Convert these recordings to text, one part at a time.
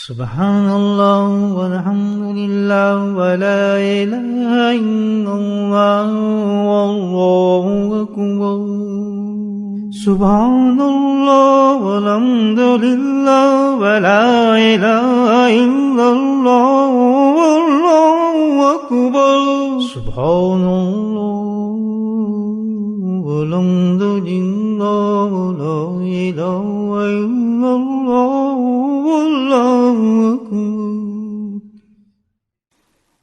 سبحان اللہ والحمد للہ ولا الہ الا اللہ واللہ اکبر سبحان اللہ والحمد للہ ولا الہ الا اللہ واللہ اکبر سبحان اللہ والحمد للہ ولا الہ الا اللہ واللہ اکبر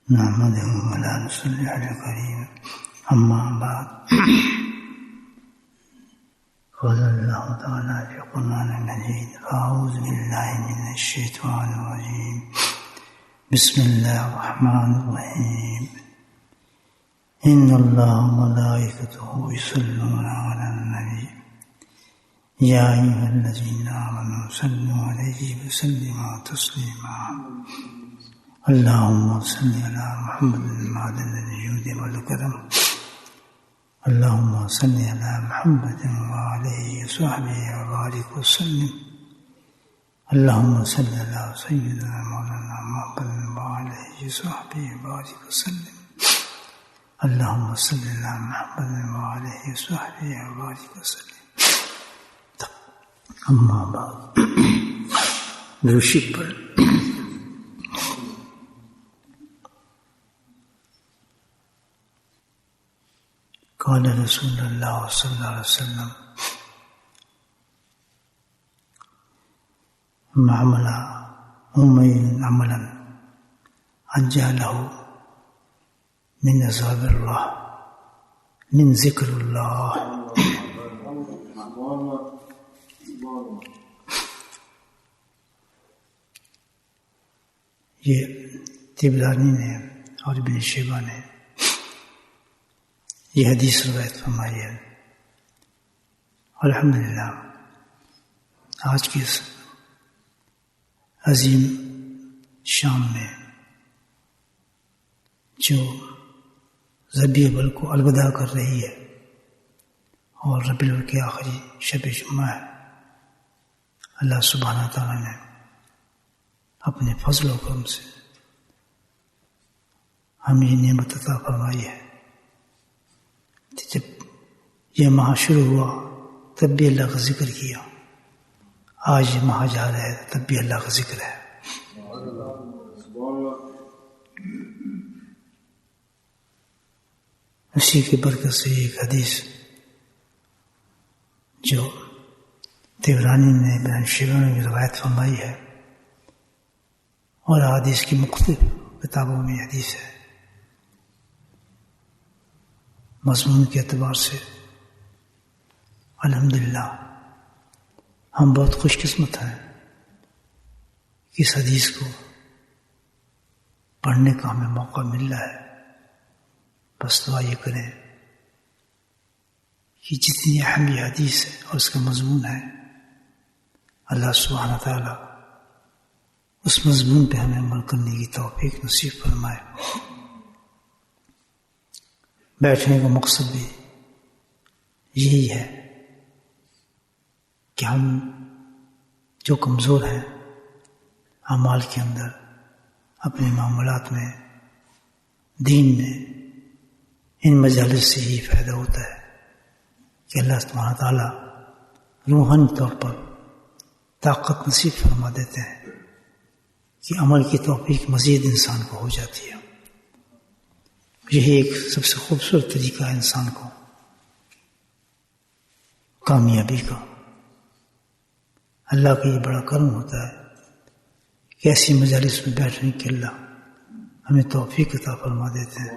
نحمدہ ولا نصلی علی الکریم اما بعد قال اللہ تعالی فی القرآن المجید اعوذ باللہ من الشیطان الرجیم بسم اللہ الرحمن الرحیم ان اللہ وملائکتہ یصلون علی النبی یا ایھا الذین آمنوا صلوا علیہ وسلموا تسلیما اللہم صل علی محمد معدن الجود والکرم اللہم صل علی محمد وعلیہ وصحبہ وبارک وسلم اللہم صل علی سیدنا مولانا محمد وعلیہ وصحبہ وبارک وسلم اللہم صل علی محمد وعلیہ وصحبہ وبارک وسلم اما بعد درشد پر قال رسول اللہ صلی اللہ علیہ وسلم من عمل أمي عملا أنجى له من عذاب الله من ذكر الله یہ طبرانی نے اور ابن شیبہ نے یہ حدیث روایت فرمائی ہے. الحمدللہ آج کی اس عظیم شام میں جو ربیع الاول کو الوداع کر رہی ہے اور ربیع الاول کی آخری شب جمعہ ہے، اللہ سبحانہ تعالیٰ نے اپنے فضل و کرم سے ہمیں یہ نعمت عطا فرمائی ہے کہ جب یہ ماہ شروع ہوا تب بھی اللہ کا ذکر کیا، آج یہ ماہ جا رہا ہے تب بھی اللہ کا ذکر ہے. اسی کی برکت سے ایک حدیث جو طبرانی نے ابن شیبہ میں روایت فرمائی ہے اور حدیث کی مختلف کتابوں میں حدیث ہے، مضمون کے اعتبار سے الحمدللہ ہم بہت خوش قسمت ہیں کہ اس حدیث کو پڑھنے کا ہمیں موقع مل رہا ہے. بس دعا یہ کریں کہ جتنی اہم یہ حدیث ہے اور اس کا مضمون ہے، اللہ سبحانہ تعالیٰ اس مضمون پہ ہمیں عمل کرنے کی توفیق نصیب فرمائے. بیٹھنے کا مقصد بھی یہی ہے کہ ہم جو کمزور ہیں اعمال کے اندر، اپنے معاملات میں، دین میں، ان مجالس سے ہی فائدہ ہوتا ہے کہ اللہ سبحانہ تعالیٰ روحانی طور پر طاقت نصیب فرما دیتے ہیں کہ عمل کی توفیق مزید انسان کو ہو جاتی ہے. یہی ایک سب سے خوبصورت طریقہ ہے انسان کو کامیابی کا. اللہ کا یہ بڑا کرم ہوتا ہے کہ ایسی مجالس میں بیٹھنے کے اللہ ہمیں توفیق عطا فرما دیتے ہیں.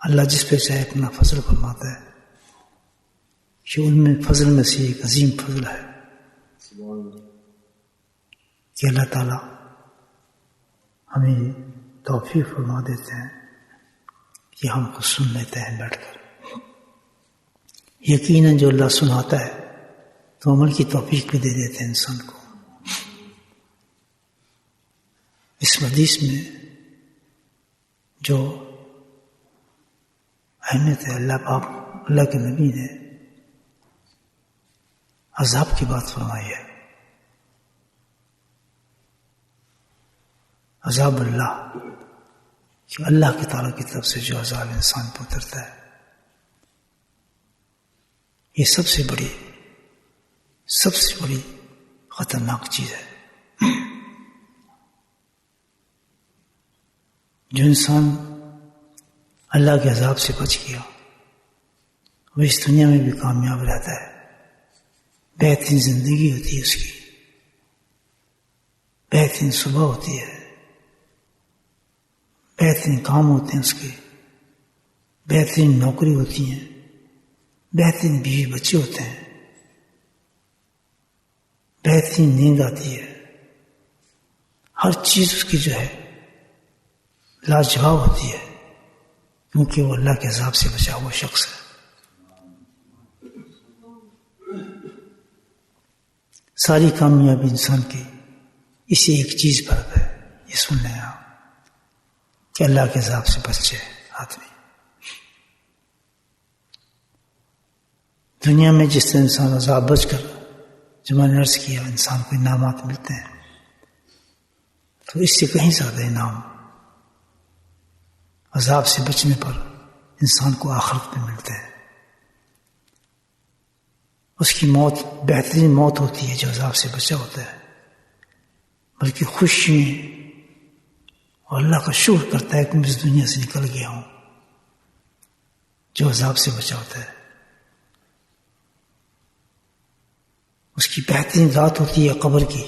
اللہ جس پہ چاہے اپنا فضل فرماتا ہے کہ ان میں فضل میں سے ایک عظیم فضل ہے کہ اللہ تعالیٰ ہمیں توفیق فرما دیتے ہیں کہ ہم کو سن لیتے ہیں بیٹھ کر. یقیناً جو اللہ سناتا ہے تو عمل کی توفیق بھی دے دیتے ہیں انسان کو. اس حدیث میں جو اہمیت ہے، اللہ کے نبی نے عذاب کی بات فرمائی ہے. عذاب اللہ، کہ اللہ کی تعالیٰ کی طرف سے جو عذاب انسان پر اترتا ہے، یہ سب سے بڑی خطرناک چیز ہے۔ جو انسان اللہ کے عذاب سے بچ گیا وہ اس دنیا میں بھی کامیاب رہتا ہے، بہترین زندگی ہوتی ہے اس کی، بہترین صبح ہوتی ہے، بہترین کام ہوتے ہیں اس کے، بہترین نوکری ہوتی ہیں، بہترین بیوی بچے ہوتے ہیں، بہترین نیند آتی ہے، ہر چیز اس کی جو ہے لاجواب ہوتی ہے، کیونکہ وہ اللہ کے عذاب سے بچا ہوا شخص ہے۔ ساری کامیابی انسان کی اسی ایک چیز پر ہے، یہ سن لیں آپ، کہ اللہ کے عذاب سے بچے آدمی۔ دنیا میں جس طرح انسان عذاب بچ کر، جو میں نے عرض کیا، انسان کو انعامات ملتے ہیں، تو اس سے کہیں زیادہ انعام عذاب سے بچنے پر انسان کو آخرت میں ملتے ہیں۔ اس کی موت بہترین موت ہوتی ہے جو عذاب سے بچا ہوتا ہے، بلکہ خوشی اور اللہ کا شکر کرتا ہے کہ میں اس دنیا سے نکل گیا ہوں، جو عذاب سے بچا ہوتا ہے۔ اس کی بہترین رات ہوتی ہے قبر کی،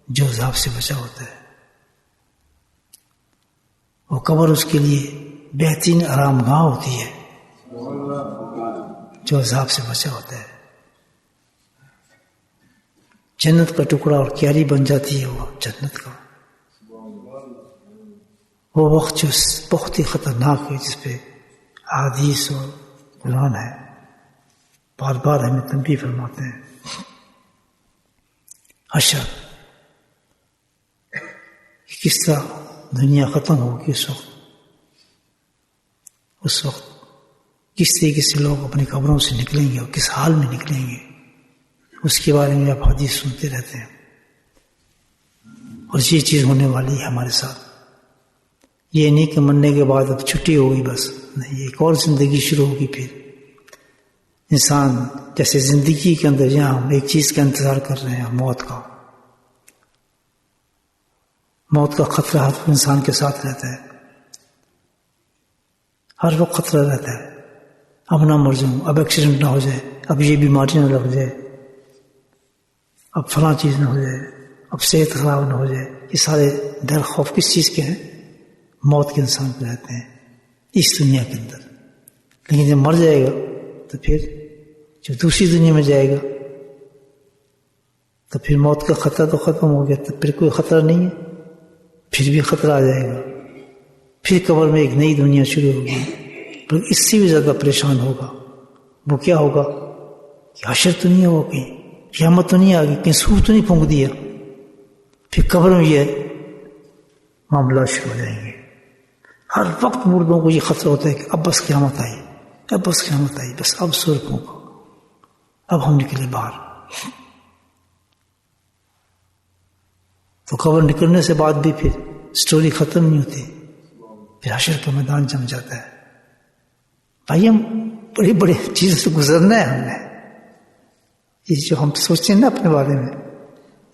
جو عذاب سے بچا ہوتا ہے۔ وہ قبر اس کے لیے بہترین آرام گاہ ہوتی ہے، جو عذاب سے بچا ہوتا ہے۔ جنت کا ٹکڑا اور کیاری بن جاتی ہے وہ جنت کا، وہ وقت جو بہت ہی خطرناک ہے، جس پہ احادیث اور قرآن ہے، بار بار ہمیں تنبیہ فرماتے ہیں۔ حشر، کس طرح دنیا ختم ہوگی اس وقت کس طریقے سے لوگ اپنی قبروں سے نکلیں گے اور کس حال میں نکلیں گے، اس کے بارے میں آپ حدیث سنتے رہتے ہیں، اور یہ چیز ہونے والی ہے ہمارے ساتھ۔ یہ نہیں کہ مرنے کے بعد اب چھٹی ہوگی بس، نہیں، ایک اور زندگی شروع ہوگی۔ پھر انسان جیسے زندگی کے اندر یہاں ہم ایک چیز کا انتظار کر رہے ہیں، موت کا خطرہ ہر انسان کے ساتھ رہتا ہے، ہر وقت خطرہ رہتا ہے، اب نہ مر جاؤں، اب ایکسیڈنٹ نہ ہو جائے، اب یہ بیماری نہ لگ جائے، اب فلاں چیز نہ ہو جائے، اب صحت خراب نہ ہو جائے۔ یہ سارے ڈر خوف کس چیز کے ہیں؟ موت کے انسان پہ رہتے ہیں اس دنیا کے اندر۔ لیکن جب مر جائے گا تو پھر جب دوسری دنیا میں جائے گا تو پھر موت کا خطرہ تو ختم ہو گیا، تو پھر کوئی خطرہ نہیں ہے، پھر بھی خطرہ آ جائے گا، پھر قبر میں ایک نئی دنیا شروع ہوگی، بلکہ اس سے بھی زیادہ پریشان ہوگا۔ وہ کیا ہوگا کہ حشر تو نہیں ہوا، کہیں قیامت تو نہیں آ گئی، کہیں سور تو نہیں پھونک دیا، پھر قبر میں یہ معاملات شروع ہو جائیں گے۔ ہر وقت مردوں کو یہ خطرہ ہوتا ہے کہ اب بس قیامت آئی، اب بس قیامت آئی، بس اب سور پھونکو، اب ہم نکلے باہر۔ تو قبر نکلنے سے بعد بھی پھر سٹوری ختم نہیں ہوتی، پھر حشر کا میدان جم جاتا ہے۔ بھائی ہم بڑی بڑی چیزوں سے گزرنا ہے، ہم نے یہ جو ہم سوچتے ہیں نا اپنے بارے میں،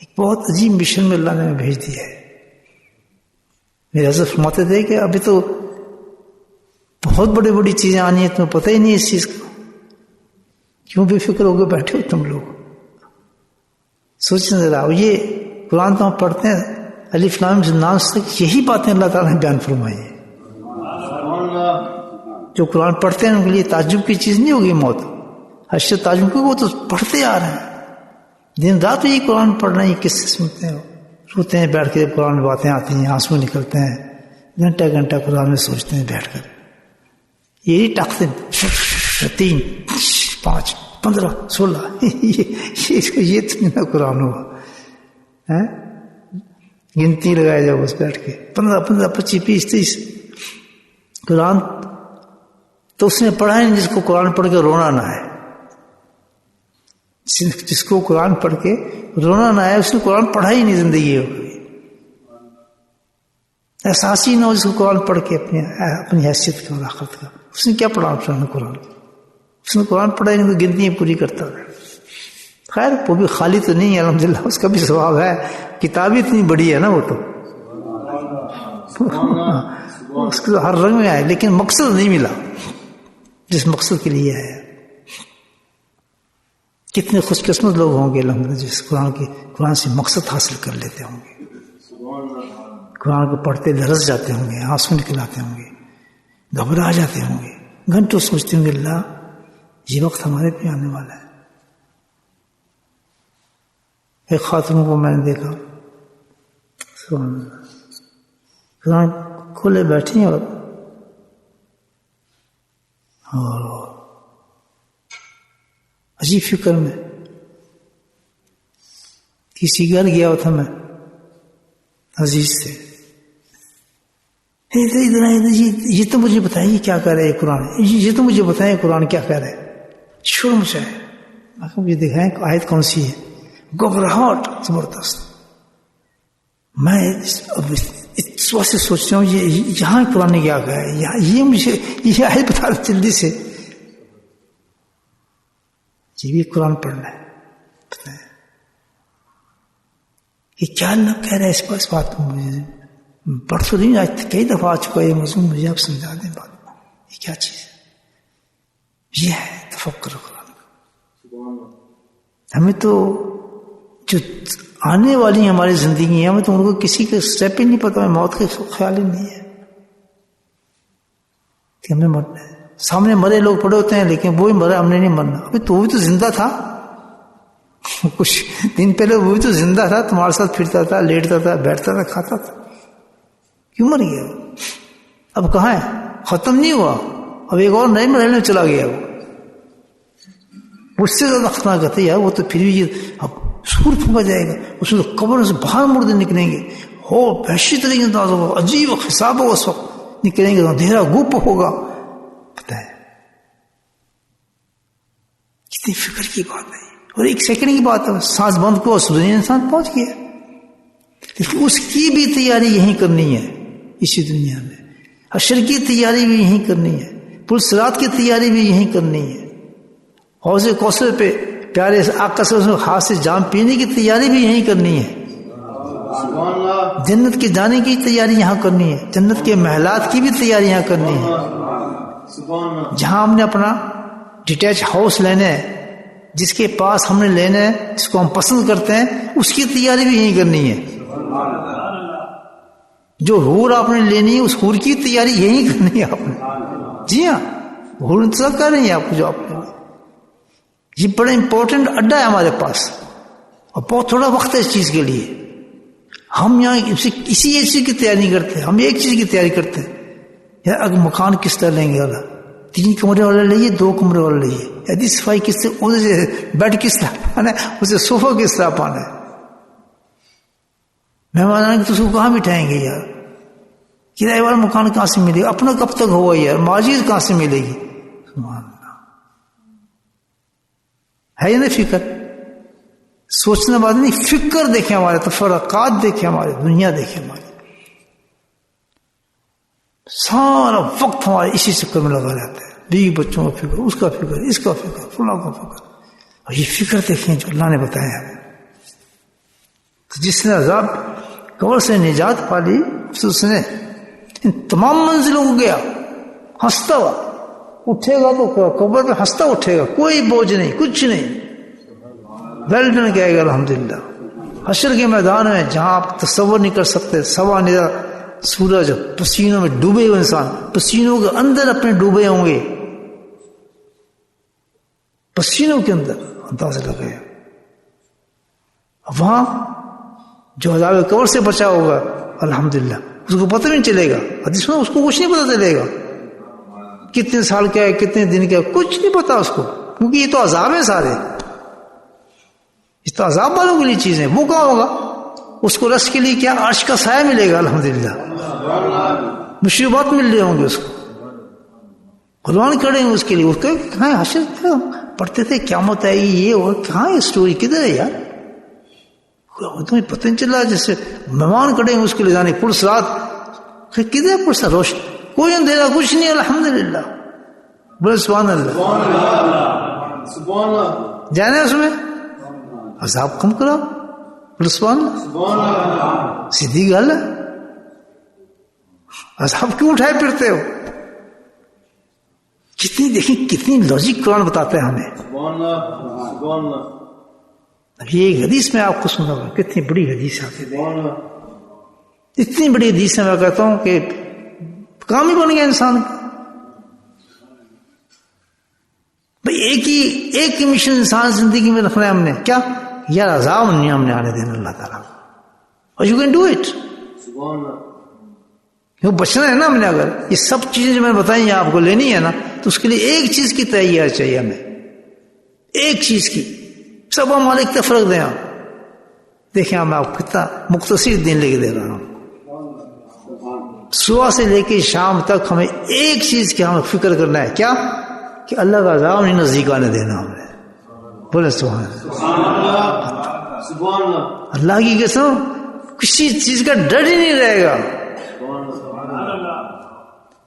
ایک بہت عجیب مشن میں اللہ نے ہمیں بھیج دیا ہے۔ میرے حضرت فرماتے تھے کہ ابھی تو بہت بڑی بڑی چیزیں آنی ہیں، تمہیں پتہ ہی نہیں اس چیز کا، کیوں بے فکر ہو کے بیٹھے ہو تم لوگ؟ سوچیں ذرا، یہ قرآن تو ہم پڑھتے ہیں الف لام سے ناس تک، یہی باتیں اللہ تعالیٰ نے بیان فرمائی ہیں۔ جو قرآن پڑھتے ہیں ان کے لیے تعجب کی چیز نہیں ہوگی موت، حشر تعجب کی، وہ تو پڑھتے آ رہے ہیں، دن رات یہ قرآن پڑھ رہے ہیں، کس سے سنتے ہیں، روتے ہیں بیٹھ کے، قرآن میں باتیں آتی ہیں آنسو نکلتے ہیں، گھنٹہ گھنٹہ قرآن میں سوچتے ہیں بیٹھ کر، یہی ٹاکتے 3 5 15 16 یہ تو نہیں قرآن ہوا، گنتی لگائے جاؤ بس بیٹھ کے، 15 15 25 20 30 قرآن تو اس نے پڑھا نہیں جس کو قرآن پڑھ کے رونا نہ ہے، جس کو قرآن پڑھ کے رونا نہ ہے اس نے قرآن پڑھا ہی نہیں زندگی ہو گئی۔ احساس ہی نہ ہو جس کو قرآن پڑھ کے اپنی حیثیت کا اور آخرت کا. اس نے کیا پڑھا قرآن؟ اس نے قرآن پڑھا نہیں تو گنتیاں پوری کرتا ہے. خیر وہ بھی خالی تو نہیں ہے الحمدللہ، اس کا بھی ثواب ہے. کتاب اتنی بڑی ہے نا وہ تو اس کو ہر رنگ میں آئے، لیکن مقصد نہیں ملا جس مقصد کے لیے ہے. کتنے خوش قسمت لوگ ہوں گے الحمدللہ جس قرآن سے مقصد حاصل کر لیتے ہوں گے، قرآن کو پڑھتے لرز جاتے ہوں گے، آنسو نکل آتے ہوں گے، گھبرا جاتے ہوں گے، گھنٹوں سوچتے ہوں گے اللہ یہ وقت ہمارے پہ آنے والا ہے. ایک خاتون کو میں نے دیکھا قرآن کھولے بیٹھی ہیں اور عجیب فکر میں. کسی گھر گیا ہوا تھا میں عزیز سے، یہ تو مجھے بتائیے کیا کہہ رہے قرآن، یہ تو مجھے بتائیں قرآن کیا کہہ رہے. شور مچائے، مجھے دکھائیں آیت کون سی ہے. گھبراہٹ زبردست. میں اس وقت سے سوچتا ہوں یہاں قرآن نے کیا کہا ہے، یہ مجھے یہ آیت بتا دیں جلدی سے. یہ بھی قرآن پڑھنا ہے. یہ کیا اللہ کہہ رہا ہے اس بات کو مجھے پڑھ تو نہیں، آج کئی دفعہ آ چکا ہے یہ موضوع، مجھے آپ سمجھا دیں بات یہ کیا چیز ہے. یہ ہے تفکر قرآن کا. ہمیں تو جو آنے والی ہماری زندگی ہے، ہمیں تو ان کو کسی کا اسٹیپ ہی نہیں پتا، ہمیں موت کا خیال ہی نہیں ہے کہ ہمیں مرنا ہے. سامنے مرے لوگ پڑے ہوتے ہیں لیکن وہی مرا، ہم نے نہیں مرنا. ابھی تو وہ بھی تو زندہ تھا، کچھ دن پہلے وہ بھی تو زندہ تھا، تمہارے ساتھ پھرتا تھا، لیٹتا تھا، بیٹھتا تھا، کھاتا تھا. کیوں مر گیا وہ؟ اب کہاں ہے؟ ختم نہیں ہوا، اب ایک اور نئے مرحلے میں چلا گیا. وہ اس سے زیادہ خطرناک کرتے یار، وہ تو پھر بھی اب سور پھونکا جائے گا، اس میں تو قبر سے باہر مردے نکلیں گے، ہو وحشی طریقے سے ہوگا، عجیب حساب ہوگا، اس وقت نکلیں گے، اندھیرا گپ ہوگا. پتہ ہے کتنی فکر کی بات ہے، اور ایک سیکنڈ کی بات ہے، سانس بند کو دنیا انسان پہنچ گیا. لیکن اس کی بھی تیاری یہیں کرنی ہے اسی دنیا میں. حشر کی تیاری بھی یہیں کرنی ہے، پل صراط کی تیاری بھی یہیں کرنی ہے، حوض کوثر پہ پیارے آقا سے ہاتھ سے جام پینے کی تیاری بھی یہیں کرنی ہے. جنت کے جانے کی تیاری یہاں کرنی ہے، جنت کے محلات کی بھی تیاری یہاں کرنی ہے. جہاں ہم نے اپنا ڈیٹیچ ہاؤس لینا ہے، جس کے پاس ہم نے لینا ہے، جس کو ہم پسند کرتے ہیں، اس کی تیاری بھی یہیں کرنی ہے. جو حور آپ نے لینی ہے، اس حور کی تیاری یہیں کرنی ہے آپ نے. جی ہاں، حور انتظار کر رہی ہیں آپ کو جو آپ نے. یہ بڑا امپورٹنٹ اڈا ہے ہمارے پاس، اور بہت تھوڑا وقت ہے اس چیز کے لیے. ہم یہاں اسی ایک چیز کی تیاری نہیں کرتے، ہم ایک چیز کی تیاری کرتے ہیں یار اگر مکان کس طرح لیں گے، والا 3 کمرے والا لئیے، 2 کمرے والا لئیے، یدی صفائی کس طرح، اسے بیڈ کس طرح پانا ہے، اسے صوفہ کس طرح پانا ہے. مہمان آنے تو اس کو کہاں بٹھائیں گے یار، کرایہ والا مکان کہاں سے ملے گا، اپنا کب تک ہوا یار، ماجد کہاں سے ملے گی. ہے یا نہیں فکر؟ سوچنے بعد نہیں، فکر دیکھیں ہمارے، تفرقات دیکھیں ہمارے، دنیا دیکھیں ہماری. سارا وقت ہمارے اسی چکر میں لگا رہتا ہے، بیوی بچوں کا فکر، اس کا فکر، اس کا فکر، فلاں کا فکر. اور یہ فکر دیکھیں جو اللہ نے بتایا ہمیں. جس نے عذاب قبر سے نجات پا لی، اس نے ان تمام منزلوں کو گیا ہنستا ہوا. اٹھے گا تو قبر پہ ہنستا اٹھے گا، کوئی بوجھ نہیں، کچھ نہیں، ویل ڈن کہے گا الحمدللہ. حشر کے میدان میں جہاں آپ تصور نہیں کر سکتے، سوا نظر سورج پسینوں میں ڈوبے ہوئے، انسان پسینوں کے اندر اپنے ڈوبے ہوں گے، پسینوں کے اندر اندازہ لگایا. وہاں جو عذاب قبر سے بچا ہوگا الحمدللہ، اس کو پتہ نہیں چلے گا، حدیث میں اس کو کچھ نہیں پتہ چلے گا کتنے سال کا ہے، کتنے دن کا ہے، کچھ نہیں پتا اس کو، کیونکہ یہ تو عذاب ہے سارے، یہ تو عذاب والوں کے لیے چیزیں. وہ کہاں ہوگا؟ اس کو رس کے لیے کیا عرش کا سایہ ملے گا الحمدللہ، مشروبات مل رہے ہوں گے اس کو، قربان کھڑے ہیں اس کے لیے. اس کو کہاں حشر پڑھتے تھے قیامت آئے گی یہ، اور کہاں ہے اسٹوری، کدھر ہے یار، تمہیں پتہ نہیں چلا. جیسے مہمان کھڑے ہیں اس کے لیے جانے، پل صراط کہ کدھر پرسا روشن کوئی اندھیرا کچھ نہیں. الحمدللہ بولے سبحان اللہ. جانے اس میں عذاب کم کرو. بولے سبحان اللہ. سیدھی گل ہے. عذاب کیوں اٹھائے پھرتے ہو؟ کتنی دیکھیں کتنی لاجک قرآن بتاتا ہے ہمیں. ابھی ایک حدیث میں آپ کو سنا گا, کتنی بڑی حدیث آتی ہے, اتنی بڑی حدیث ہے میں کہتا ہوں کہ کام ہی بن گیا انسان کا. بھائی ایک ہی مشن انسان زندگی میں رکھنا ہے ہم نے, کیا یار عذاب نہیں ہم نے آنے دینا اللہ تعالیٰ کو, اور یو کین ڈو اٹ. کیوں بچنا ہے نا ہم نے. اگر یہ سب چیزیں جو میں نے بتائی آپ کو لینی ہے نا, تو اس کے لیے ایک چیز کی تیاری چاہیے ہمیں, ایک چیز کی. سب مالک کا فرق دیں آپ. دیکھیں میں آپ کو کتنا مختصر دن لے کے دے رہا ہوں. صبح سے لے کے شام تک ہمیں ایک چیز کی ہمیں فکر کرنا ہے, کیا کہ اللہ کا عذاب نہیں نزدیک آنے دینا ہم نے. بولے سبحان اللہ. اللہ کی قسم کسی چیز کا ڈر ہی نہیں رہے گا,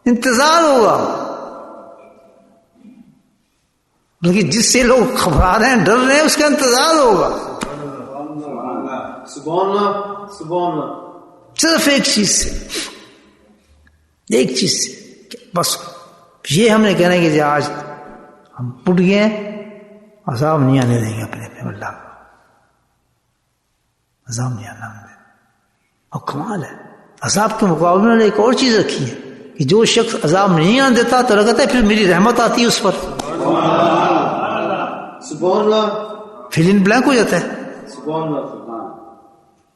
انتظار ہوگا. لیکن جس سے لوگ گھبرا رہے ہیں ڈر رہے ہیں اس کا انتظار ہوگا. صرف ایک چیز سے, ایک چیز سے بس یہ ہم نے کہنا ہے کہ آج ہم پٹ گئے, عذاب نہیں آنے دیں گے اپنے اللہ کو, عذاب نہیں آنا ہم نے. اور کمال ہے عذاب کے مقابلے میں ایک اور چیز رکھی ہے کہ جو شخص عذاب نہیں آنے دیتا تو لگتا ہے پھر میری رحمت آتی ہے اس پر, فل ان بلینک ہو جاتا ہے.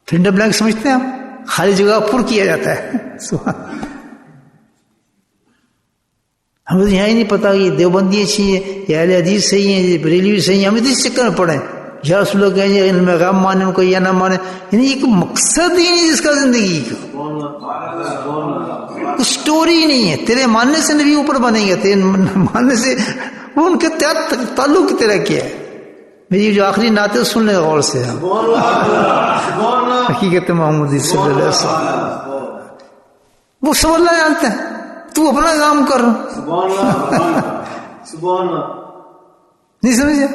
فل ان بلینک سمجھتے ہیں آپ, خالی جگہ پر کیا جاتا ہے. ہمیں تو یہاں ہی نہیں پتا کہ دیوبندی صحیح ہے یا اہل حدیث صحیح ہے, یہ بریلوی صحیح ہے. ہمیں تو اس چکر میں پڑے یا رسول اللہ کہیں علم غیب مانے ان کو یا نہ مانے, یعنی ایک مقصد ہی نہیں جس کا زندگی کا, کچھ سٹوری ہی نہیں ہے. تیرے ماننے سے نبی اوپر بنے گا, تیرے ماننے سے وہ ان کے تعلق تیرا کیا ہے. میری جو آخری نعت ہے سن لے غور سے, حقیقت محمودی صلی اللہ علیہ وسلم. وہ سب اللہ جانتے ہیں, تو اپنا کام کر. نہیں سمجھے؟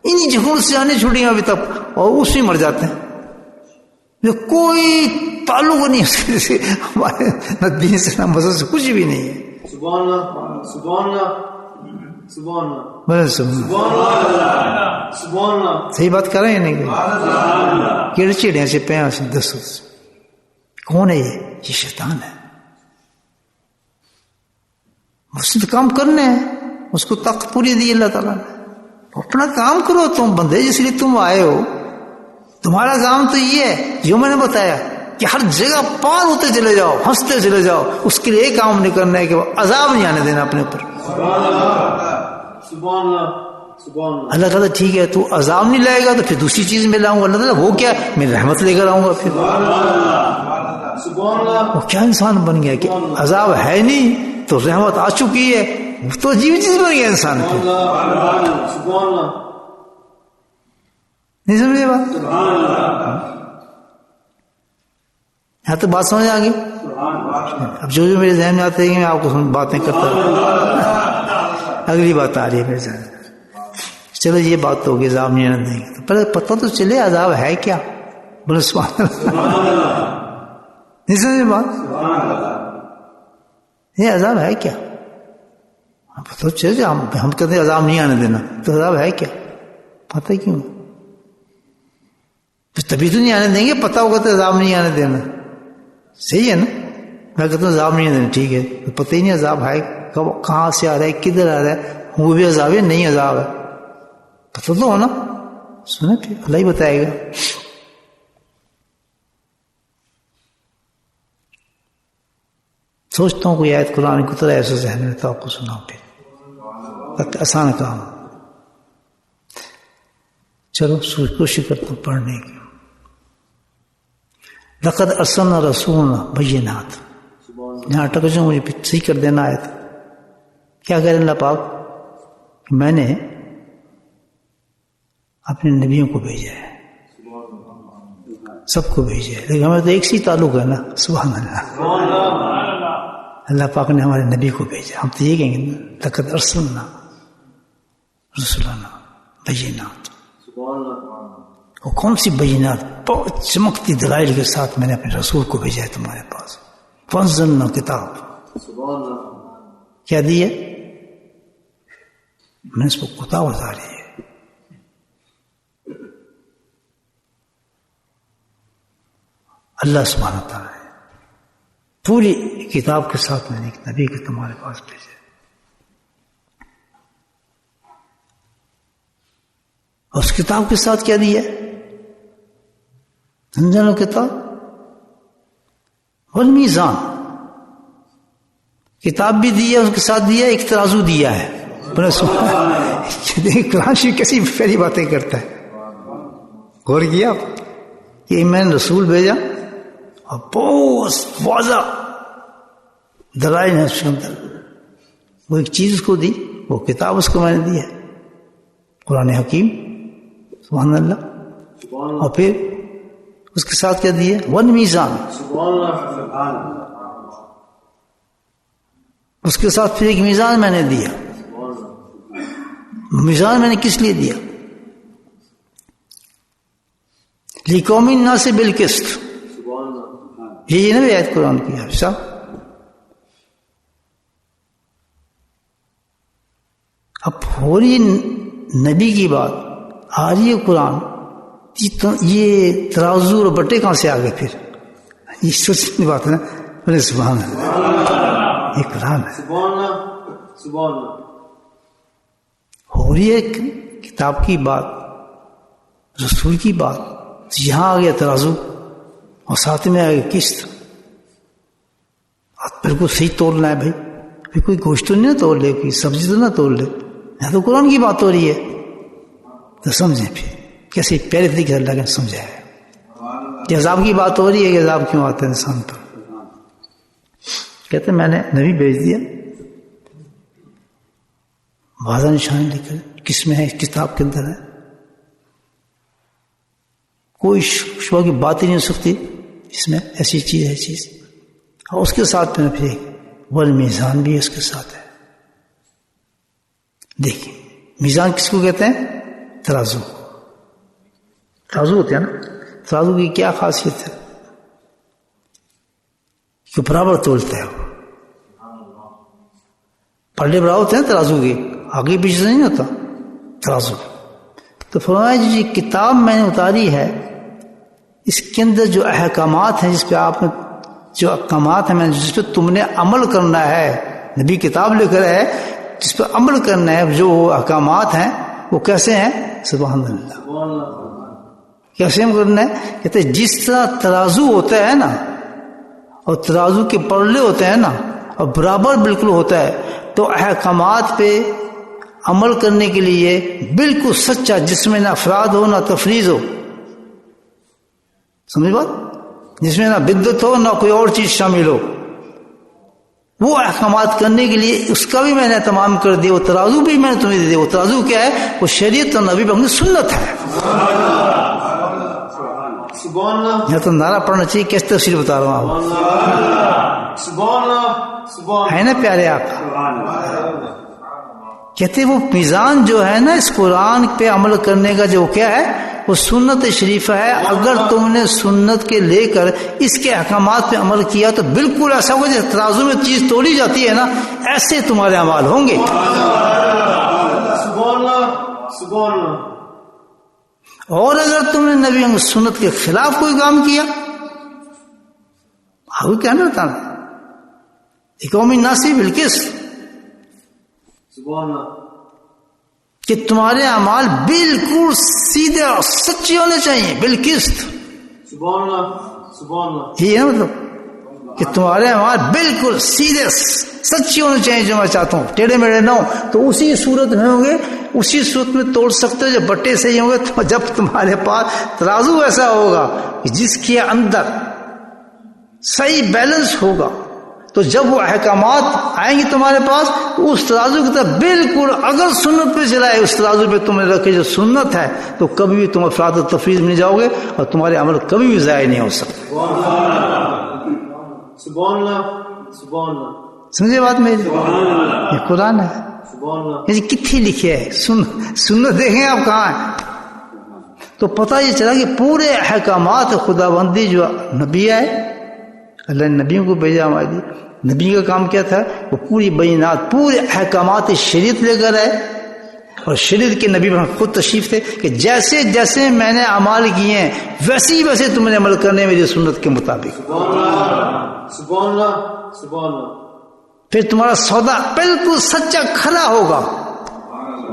انہیں جگہوں سے آنے چھوڑی ابھی تک, اور اس میں مر جاتے ہیں. کوئی تعلق نہیں اس کے سے, ہمارے نہ دین سے نہ مذہب سے کچھ بھی نہیں ہے. صحیح بات کر رہے ہیں نہیں کہ چڑیا سے پہ دسو کون ہے یہ شیطان ہے. اس نے کام کرنے ہیں, اس کو طاقت پوری دی اللہ تعالیٰ نے. اپنا کام کرو تم بندے, جس لیے تم آئے ہو. تمہارا کام تو یہ ہے جو میں نے بتایا کہ ہر جگہ پار ہوتے چلے جاؤ, ہنستے چلے جاؤ. اس کے لیے ایک کام نہیں کرنا ہے کہ وہ عذاب نہیں آنے دینا اپنے اوپر. اللہ تعالیٰ ٹھیک ہے تو عذاب نہیں لائے گا تو پھر دوسری چیز میں لاؤں گا. اللہ تعالیٰ وہ کیا, میں رحمت لے کر آؤں گا. پھر وہ کیا انسان بن گیا کہ عذاب ہے نہیں تو رحمت آ چکی ہے, تو عجیب چیز بن گیا انسان پہ. نہیں سمجھے بات؟ یہاں تو بات سمجھ آ گئی. اب جو میرے ذہن میں آتے ہیں میں آپ کو باتیں کرتا ہوں. اگلی بات آ رہی ہے میرے ذہن میں. چلو یہ بات تو ہوگی عذاب نہیں آنے دیں گے, تو پہلے پتہ تو چلے عذاب ہے کیا. بولے سبحان اللہ. نہیں سمجھے بات؟ یہ عذاب ہے کیا, پتہ چلے. ہم کہتے ہیں عذاب نہیں آنے دینا, تو عذاب ہے کیا, پتہ کیوں. تبھی تو نہیں آنے دیں گے, پتہ ہوگا تو عذاب نہیں آنے دینا. صحیح ہے نا. میں کہتا ہوں عذاب نہیں آنے دینا, ٹھیک ہے, تو پتہ ہی نہیں عذاب ہے کہاں سے آ رہا ہے, کدھر آ رہا ہے, وہ بھی عذاب ہے نہیں عذاب ہے, پتہ تو ہونا. سنیں پھر اللہ ہی بتائے گا. سوچتا ہوں کوئی آیت قرآن کی طرح ایسے ذہن میں تو آپ کو سناؤں پھر, آسان کام. چلو کوشش کرتا ہوں پڑھنے کی. لقد ارسلنا رسولنا بینات. یہاں اٹک جاؤں, مجھے صحیح کر دینا آیت. کیا کہہ رہے اللہ پاک کہ میں نے اپنے نبیوں کو بھیجا ہے. سب کو بھیجے، لیکن ہمیں تو ایک سی تعلق ہے نا. سبحان اللہ. اللہ پاک نے ہمارے نبی کو بھیجا. ہم تو یہ کہیں گے لقد ارسلنا رسلنا بینات. وہ کون سی بینات؟ بہت چمکتی دلائل کے ساتھ میں نے اپنے رسول کو بھیجا ہے تمہارے پاس. فانزلنا کتاب، کیا دی ہے؟ میں نے اس کو کتاب اتاری ہے. اللہ سبحانہ تعالیٰ نے پوری کتاب کے ساتھ میں نے ایک نبی کو تمہارے پاس بھیجا. اور اس کتاب کے ساتھ کیا دیا؟ انزلنا کتاب والمیزان. کتاب بھی دی ہے، اس کے ساتھ دیا ایک ترازو دیا ہے. قرآن شریف کیسی پہلی باتیں کرتا ہے. غور کیا کہ میں نے رسول بھیجا اور بہت واضح دلائل ہیں اس کے اندر. وہ ایک چیز اس کو دی، وہ کتاب اس کو میں نے دی ہے، قرآن حکیم. سبحان اللہ. اور پھر اس کے ساتھ کیا دیے؟ ون میزان. اس کے ساتھ پھر ایک میزان میں نے دیا. میزان میں نے کس لیے دیا؟ لقوم الناس بالقسط. یہ نا آیت قرآن کی ہے صاحب. اب ہو رہی نبی کی بات، آ رہی ہے قرآن. یہ ترازو اور بٹے کہاں سے آ گئے؟ پھر یہ سوچنے بات ہے نا. بولے سبحان اللہ. یہ قرآن ہے. ہو رہی ہے کتاب کی بات، رسول کی بات. یہاں آ گیا ترازو اور ساتھ میں آ گیا قسط. بالکل صحیح تولنا ہے بھائی. پھر کوئی گوشت تو نہیں توڑ لے، کوئی سبزی تو نہ توڑ لے. یہاں تو قرآن کی بات ہو رہی ہے. تو سمجھیں پھر کیسے پہلے طریقے سے اللہ نے سمجھایا کہ عذاب کی بات ہو رہی ہے کہ عذاب کیوں آتا ہے انسان پر. کہتے میں نے نبی بھیج دیا، واضح نشانی لکھ کر. کس میں ہے؟ کتاب کے اندر ہے. کوئی شبہ کی بات ہی نہیں ہو سکتی اس میں. ایسی چیز ہے چیز. اور اس کے ساتھ میں پھر والمیزان بھی اس کے ساتھ ہے. دیکھیں میزان کس کو کہتے ہیں؟ ترازو. ترازو ہوتے ہیں نا. ترازو کی کیا خاصیت ہے؟ کہ برابر تولتا ہے. وہ پلڑے برابر ہوتے ہیں ترازو کے، آگے پیچھے سے نہیں ہوتا ترازو. تو فرمایا جی کتاب میں نے اتاری ہے، اس کے اندر جو احکامات ہیں، جس پہ آپ نے جو احکامات ہیں، جس پہ تم نے عمل کرنا ہے. نبی کتاب لے کر ہے جس پہ عمل کرنا ہے. جو احکامات ہیں وہ کیسے ہیں؟ سبحان اللہ. کیسے ہم کرنا ہے؟ کہتے ہیں جس طرح ترازو ہوتا ہے نا، اور ترازو کے پلڑے ہوتے ہیں نا، اور برابر بالکل ہوتا ہے، تو احکامات پہ عمل کرنے کے لیے بالکل سچا، جس میں نہ افراد ہو نہ تفریض ہو. سمجھ بات؟ جس میں نہ بدعت ہو نہ کوئی اور چیز شامل ہو، وہ احکامات کرنے کے لیے اس کا بھی میں نے تمام کر دیا. وہ ترازو بھی میں نے تمہیں دے دیا. وہ ترازو کیا ہے؟ وہ شریعت اور نبی کی سنت ہے. یہاں تو نعرہ پڑھنا چاہیے. کیسے تفصیل بتا رہا ہوں آپ. ہے نا پیارے آقا؟ کہتے وہ میزان جو ہے نا، اس قرآن پہ عمل کرنے کا جو کیا ہے، وہ سنت شریفہ ہے. اگر تم نے سنت کے لے کر اس کے احکامات پہ عمل کیا تو بالکل ایسا ہوگا جیسے ترازو میں چیز تولی جاتی ہے نا، ایسے تمہارے اعمال ہوں گے. اور اگر تم نے نبی سنت کے خلاف کوئی کام کیا، وہ کیا نا بتانا قومی ناسی بالقسط، کہ تمہارے اعمال بالکل سیدھے اور سچے ہونے چاہیے بالقسط. یہ ہے مطلب کہ تمہارے اعمال بالکل سیدھے سچے ہونے چاہیے. جو میں چاہتا ہوں ٹیڑھے میڑھے نہ ہو، تو اسی صورت میں ہوں گے، اسی صورت میں توڑ سکتے ہو جب بٹے صحیح ہوں گے. تو جب تمہارے پاس ترازو ایسا ہوگا کہ جس کے اندر صحیح بیلنس ہوگا، تو جب وہ احکامات آئیں گے تمہارے پاس تو اس ترازو کی طرف بالکل اگر سنت پہ چلائے اس ترازو پہ تم نے رکھے جو سنت ہے تو کبھی بھی تم افراط و تفریط میں نہیں جاؤ گے اور تمہارے عمل کبھی بھی ضائع نہیں ہو سکتے. سبحان اللہ سبحان اللہ. سمجھے بات میری؟ یہ قرآن ہے. کتنی لکھی ہے سنت دیکھیں آپ کہاں ہے. تو پتہ یہ چلا کہ پورے احکامات خدا بندی جو نبی آئے اللہ نے نبیوں کو بھیجا ہمارے نبی کا کام کیا تھا وہ پوری بینات پورے احکامات شریعت لے کر آئے اور شریعت کے نبی پر خود تشریف تھے کہ جیسے جیسے میں نے اعمال کیے ہیں ویسے ہی ویسے تم نے عمل کرنے میری سنت کے مطابق. سبحان اللہ سبحان اللہ. پھر تمہارا سودا بالکل سچا کھرا ہوگا.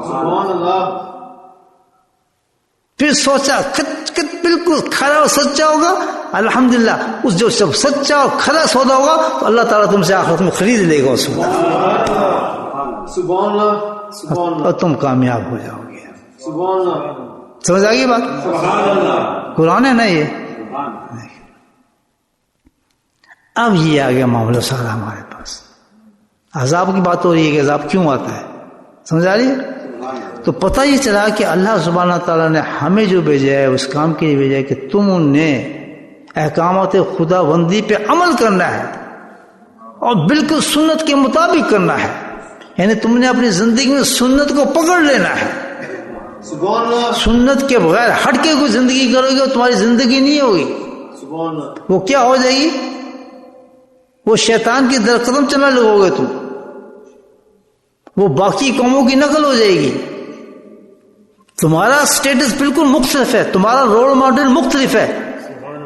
سبحان اللہ. پھر سوچا بالکل کھرا اور سچا ہوگا الحمدللہ. اس جو سب سچا اور کھرا سودا ہوگا تو اللہ تعالیٰ تم سے آخرت میں خرید لے گا اس کو. سبحان اللہ سبحان اللہ. اور تم کامیاب ہو جاؤ گے. سبحان اللہ. سمجھ آ گئی بات؟ سبحان اللہ. قرآن ہے نا یہ. اب یہ آ گیا معاملہ سارا ہمارے پاس. عذاب کی بات ہو رہی ہے کہ عذاب کیوں آتا ہے. سمجھ آ رہی ہے؟ تو پتہ یہ چلا کہ اللہ سبحانہ تعالیٰ نے ہمیں جو بھیجا ہے اس کام کے لیے بھیجا ہے کہ تم نے احکامات خدا بندی پہ عمل کرنا ہے اور بالکل سنت کے مطابق کرنا ہے. یعنی تم نے اپنی زندگی میں سنت کو پکڑ لینا ہے. سبحان اللہ. سنت کے بغیر ہٹ کے کوئی زندگی کرو گے تمہاری زندگی نہیں ہوگی. سبحان اللہ. وہ کیا ہو جائے گی؟ وہ شیطان کی در قدم چلنا لگو گے تم. وہ باقی قوموں کی نقل ہو جائے گی. تمہارا سٹیٹس بالکل مختلف ہے. تمہارا رول ماڈل مختلف ہے.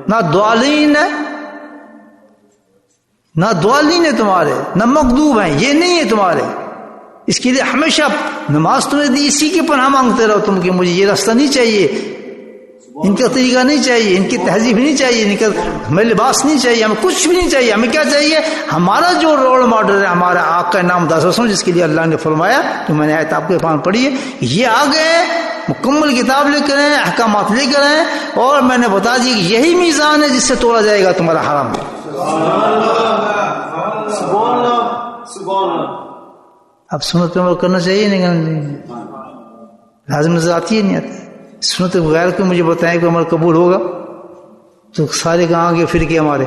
نہ دوالین ہے نہ دوالین ہے تمہارے نہ مغضوب ہیں. یہ نہیں ہے تمہارے. اس کے لیے ہمیشہ نماز تمہیں دی اسی کی پناہ مانگتے رہو تم کہ مجھے یہ راستہ نہیں چاہیے ان کا طریقہ نہیں چاہیے ان کی تہذیب نہیں چاہیے ان کا ہمیں لباس نہیں چاہیے ہمیں کچھ بھی نہیں چاہیے. ہمیں کیا چاہیے؟ ہمارا جو رول ماڈل ہے ہمارا آقا نام داسوسوں جس کے لیے اللہ نے فرمایا جو میں نے آیت آپ کے پاس پڑھی ہے یہ آ گئے مکمل کتاب لے کر آئے احکامات لے کر آئے اور میں نے بتا دی کہ یہی میزان ہے جس سے توڑا جائے گا تمہارا حرام. سبحان اللہ سبحان اللہ. اب سنت پہ عمل کرنا چاہیے نہیں لازم نظر آتی ہے نہیں آتی. سنت کے بغیر کو مجھے بتائیں کہ عمل قبول ہوگا تو سارے کہاں گے پھر کے ہمارے.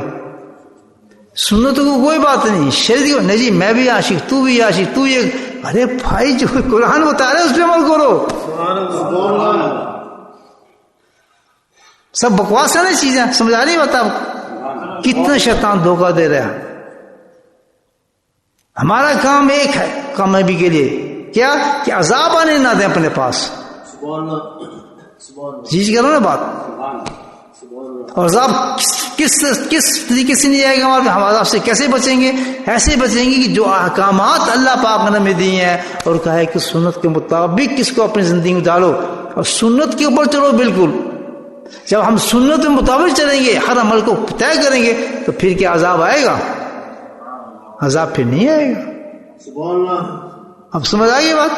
سنت کو کوئی بات نہیں شریعت کو نہیں جی میں بھی عاشق تو بھی عاشق تو یہ ارے بھائی جو قرآن بتا رہے اس پہ عمل کرو. سب بکواس ہے نا چیزیں سمجھا نہیں بتا کتنا شیطان دھوکہ دے رہا ہے. ہمارا کام ایک ہے کامیابی کے لیے کیا کہ عذاب آنے نہ دیں اپنے پاس. جیج کرو نا بات. اور عذاب کس طریقے سے نہیں جائے گا ہمارے ہم عذاب سے کیسے بچیں گے؟ ایسے بچیں گے کہ جو احکامات اللہ پاک نے ہمیں دیے ہیں اور کہا ہے کہ سنت کے مطابق کس کو اپنی زندگی میں ڈالو اور سنت کے اوپر چلو. بالکل جب ہم سنت کے مطابق چلیں گے ہر عمل کو طے کریں گے تو پھر کیا عذاب آئے گا؟ عذاب پھر نہیں آئے گا. سبحان اللہ. اب سمجھ آئیے بات.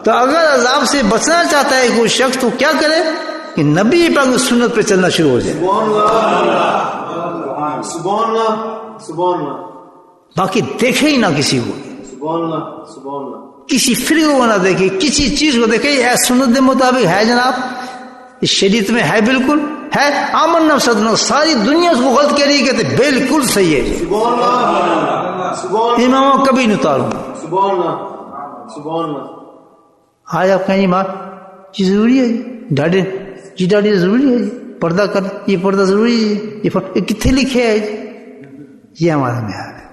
تو اگر عذاب سے بچنا چاہتا ہے کوئی شخص تو کیا کرے کہ نبی پاک سنت پہ چلنا شروع ہو جائے. سبحان اللہ سبحان اللہ. باقی دیکھے ہی نہ کسی کو. سبحان اللہ سبحان اللہ. کسی فرقے کو نہ دیکھے کسی چیز کو دیکھے یہ سنت کے مطابق ہے جناب اس شریعت میں ہے بالکل ہے آمنا صدنا ساری دنیا اس کو غلط کہہ رہی ہے کہتے بالکل صحیح ہے. سبحان اللہ سبحان اللہ. امام کبھی نہیں اتاروں. سبحان اللہ سبحان اللہ. آج آپ کہیں ماں یہ ضروری ہے ڈاڈے جی ڈاڈی ضروری ہے پردہ کر یہ پردہ ضروری ہے یہ کتنے لکھے ہے یہ ہمارا معیار ہے.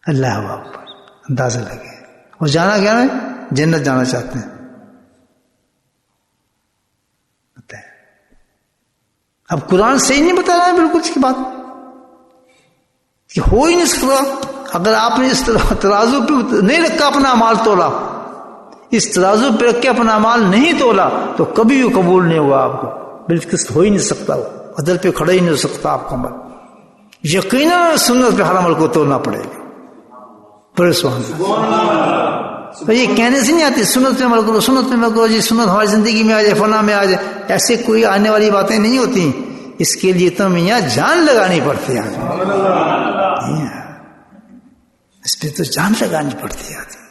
اللہ پر اندازہ لگے اور جانا کیا ہے جنت جانا چاہتے ہیں. اب قرآن صحیح نہیں بتا رہا ہے بالکل اس کی بات کہ ہو ہی نہیں سکتا. اگر آپ نے اس ترازو پہ نہیں رکھا اپنا اعمال تولا اس ترازو پہ رکھ کے اپنا اعمال نہیں تولا تو کبھی بھی قبول نہیں ہوگا آپ کو. بالکل ہو ہی نہیں سکتا وہ عدل پہ کھڑا ہی نہیں ہو سکتا آپ کا عمل. یقیناً سنت پہ ہر عمل کو توڑنا پڑے گا. تو یہ کہنے سے نہیں آتی سنت پہ عمل کرو سنت پہ عمل کرو جی سنت ہماری زندگی میں آ جائے فلاں میں آ جائے. ایسے کوئی آنے والی باتیں نہیں ہوتی. اس کے لیے تو میاں جان لگانی پڑتی ہے. اس پہ تو جان لگانی پڑتی ہے آدمی.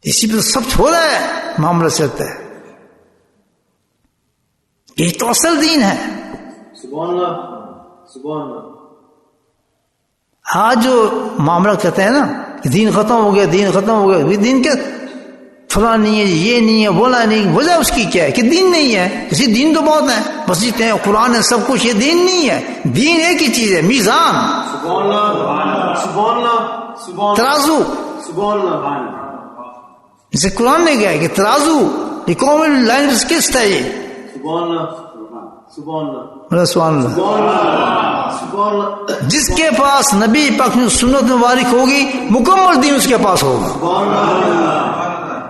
اسی پہ تو سب چھوڑا ہے معاملہ چلتا ہے. یہ تو اصل دین ہے. سبحان اللہ سبحان اللہ. آج جو معاملہ کہتے ہیں نا کہ دین ختم ہو گیا, دین ختم ہو گیا, دین کیا فلاں نہیں ہے, یہ نہیں ہے, بولا نہیں. وجہ اس کی کیا ہے کہ دین نہیں ہے. کسی دین تو بہت ہے, مسجد ہے, قرآن ہے, سب کچھ. یہ دین نہیں ہے. دین ایک ہی چیز ہے, میزان, سبحان اللہ سبحان اللہ سبحان ترازو. سبحان اللہ. جسے قرآن نے کہا ہے کہ ترازو یہ قوم لائن کس ہے یہ. سبحان اللہ سبحان اللہ سبحان اللہ. سبحان اللہ سبحان اللہ. جس کے پاس نبی پاک کی سنت مبارک ہوگی مکمل دین اس کے پاس ہوگا. سبحان اللہ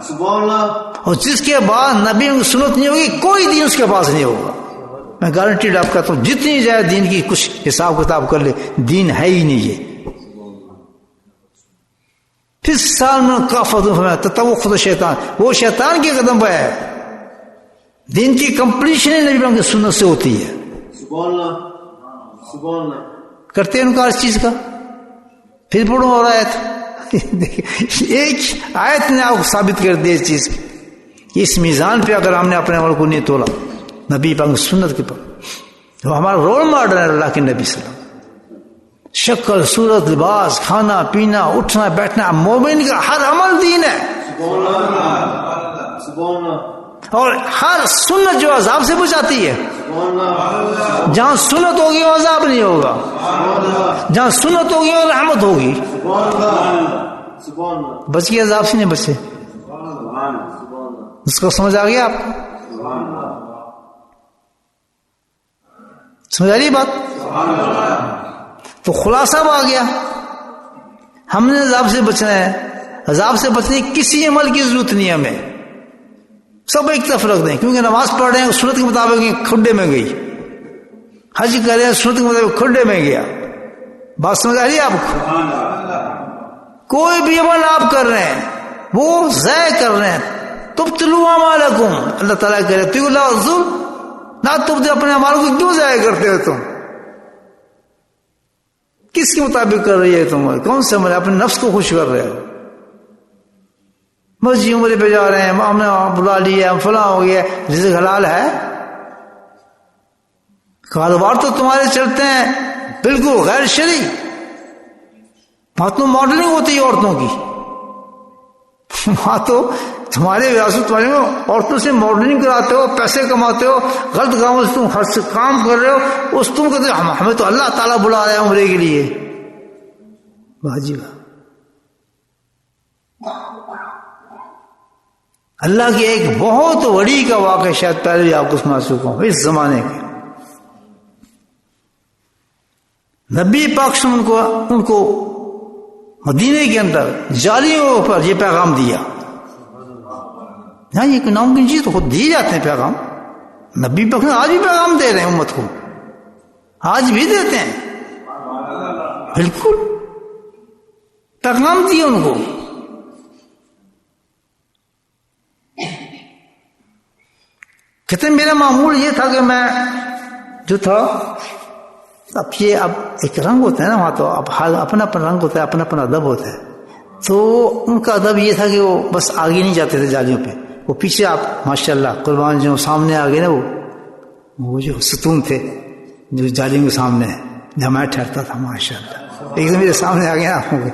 سبحان اللہ. اور جس کے بعد نبی کی سنت نہیں ہوگی کوئی دین اس کے پاس نہیں ہوگا. میں گارنٹیڈ آپ کہتا ہوں, جتنی جائے دین کی کچھ حساب کتاب کر لے, دین ہے ہی نہیں یہ. پھر سال میں کافت تو خود شیطان, وہ شیطان کے قدم پہ ہے. دین کی کمپلیشن نبی پاک کی سنت سے ہوتی ہے. سبحان اللہ سبحان اللہ. کرتے ہیں انکار اس چیز کا. پھر پڑھو اور آیت, ایک آیت نے آپ کو ثابت کر دی اس چیز کی. اس میزان پہ اگر ہم نے اپنے عمل کو نہیں تولا نبی پاک کی سنت کے پر, تو ہمارا رول ماڈل ہے اللہ کے نبی صلی اللہ علیہ وسلم. شکل, صورت, لباس, کھانا پینا, اٹھنا بیٹھنا, مومن کا ہر عمل دین ہے. سبحان اللہ سبحان اللہ. اور ہر سنت جو عذاب سے بچاتی ہے. سبحان اللہ. جہاں سنت ہوگی وہ عذاب نہیں ہوگا, جہاں سنت ہوگی وہ رحمت ہوگی. سبحان اللہ سبحان اللہ. بچ گئے عذاب سے نہیں بچے. اس کو سمجھ آ گیا آپ کو؟ سمجھ آ رہی بات؟ تو خلاصہ آ گیا, ہم نے عذاب سے بچنا ہے. عذاب سے بچنے کی کسی عمل کی ضرورت نہیں ہمیں, سب ایک طرف رکھ دیں. کیونکہ نماز پڑھ رہے ہیں سنت کے مطابق کھڈے میں گئی, حج کر رہے ہیں سنت کے مطابق کھڈے میں گیا. بات سمجھ آ رہی ہے آپ کو؟ کوئی بھی عمل آپ کر رہے ہیں وہ ضائع کر رہے ہیں. تبطلوا اعمالکم, اللہ تعالیٰ کہہ رہے تم لا ظلم نہ تبطلوا, اپنے اعمالوں کو کیوں ضائع کرتے ہو تم؟ کس کے مطابق کر رہی ہے تم؟ کون سے عمل؟ اپنے نفس کو خوش کر رہے ہو. مسجد عمرے پہ جا رہے ہیں, ہم نے بلا لیا, فلاں ہو گیا. رزق حلال ہے, کاروبار تو تمہارے چلتے ہیں بالکل غیر شرعی. وہاں تو ماڈلنگ ہوتی ہے عورتوں کی, وہاں تو تمہارے ریاست والے عورتوں سے ماڈلنگ کراتے ہو, پیسے کماتے ہو, غلط کاموں سے تم ہر سے کام کر رہے ہو. اس تم کہتے ہو ہمیں تو اللہ تعالیٰ بلا رہے ہیں عمرے کے لیے. واہ جی واہ. اللہ کی ایک بہت بڑی کا واقعہ شاید پہلے بھی آپ کو سنا چکا ہوں. اس زمانے کے نبی پاک سے ان کو مدینے کے اندر جالیوں پر یہ پیغام دیا. ہاں یہ کوئی نام کی چیز تو خود دیے جاتے ہیں پیغام. نبی پاک آج بھی پیغام دے رہے ہیں امت کو, آج بھی دیتے ہیں. بالکل پیغام دیے ان کو. کہتے ہیں میرا معمول یہ تھا کہ میں جو تھا, اب ایک رنگ ہوتا ہے نا وہاں, تو اب اپنا اپنا رنگ ہوتا ہے, اپنا اپنا ادب ہوتا ہے. تو ان کا ادب یہ تھا کہ وہ بس آگے نہیں جاتے تھے جالیوں پہ, وہ پیچھے آپ ماشاءاللہ قربان جو سامنے آ گئے نا, وہ جو ستون تھے جو جالیوں کے سامنے جہاں میں ٹھہرتا تھا ماشاءاللہ, ایک دم میرے سامنے آ گئے نا,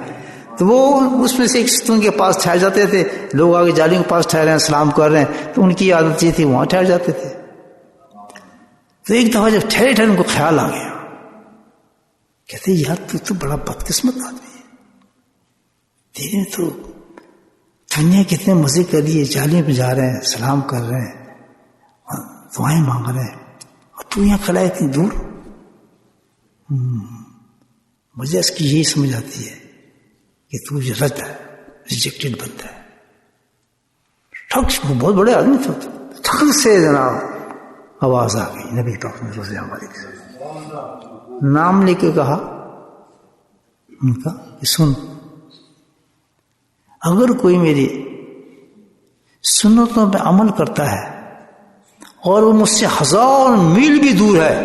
تو وہ اس میں سے ایک ستون کے پاس ٹھہر جاتے تھے. لوگ آگے جالیوں کے پاس ٹھہرے ہیں, سلام کر رہے ہیں, تو ان کی عادت یہ تھی وہاں ٹھہر جاتے تھے. تو ایک دفعہ جب ٹھہرے ٹھہرے ان کو خیال آ گیا, کہتے یار تو بڑا بدقسمت آدمی ہے, تیرے تو دنیا کتنے مزے کر لیے, جالیوں پہ جا رہے ہیں, سلام کر رہے ہیں, دعائیں مانگ رہے ہیں, اور تو یہاں کھڑا ہے اتنی دور. مجھے اس کی یہی سمجھ آتی ہے کہ تو یہ رد ہے, ریجیکٹڈ بنتا ہے. ٹھک, بہت بڑے آدمی تھے, ٹھک سے جناب آواز آ گئی. نبی پاک نے روزے ہمارے نام لے کے کہا ان کا کہ سن, اگر کوئی میری سنتوں پہ عمل کرتا ہے اور وہ مجھ سے 1000 میل بھی دور ہے,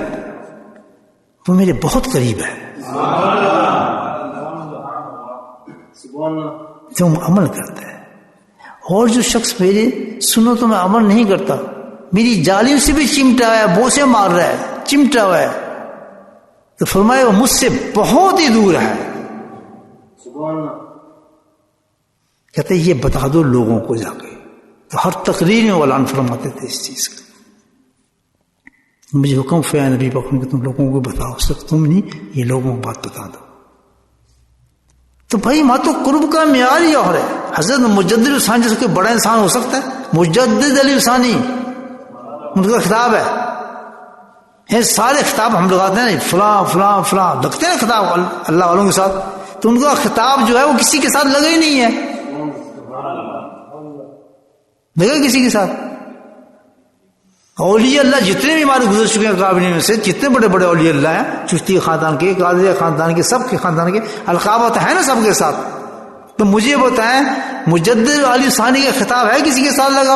وہ میرے بہت قریب ہے. تم عمل کرتا ہے. اور جو شخص میری سنتوں میں عمل نہیں کرتا, میری جالیوں سے بھی چمٹا ہوا ہے, بوسے مار رہا ہے, چمٹا ہوا ہے, تو فرمایا وہ مجھ سے بہت ہی دور ہے. کہتے یہ بتا دو لوگوں کو جا کے. تو ہر تقریر میں اعلان فرماتے تھے اس چیز کا. مجھے حکم فیا نبی پاک کہ تم لوگوں کو بتاؤ, صرف تم نہیں, یہ لوگوں کو بات بتا دو. تو بھائی ماں تو قرب کا معیار ہی اور ہے. حضرت مجدد الثانی جیسے کوئی بڑا انسان ہو سکتا ہے؟ مجدد علی ثانی ان کا خطاب ہے. یہ سارے خطاب ہم لوگ آتے ہیں فلاں فلاں فلاں لگتے ہیں خطاب اللہ والوں کے ساتھ, تو ان کا خطاب جو ہے وہ کسی کے ساتھ لگا ہی نہیں ہے, لگا کسی کے ساتھ. اولیاء اللہ جتنے بھی ہمارے گزر چکے ہیں کابینہ میں سے, جتنے بڑے بڑے اولیاء اللہ ہیں, چشتی خاندان کے, قادریہ خاندان کے, سب کے خاندان کے القابات ہیں نا سب کے ساتھ. تو مجھے بتائیں مجدد علی ثانی کا خطاب ہے کسی کے ساتھ لگا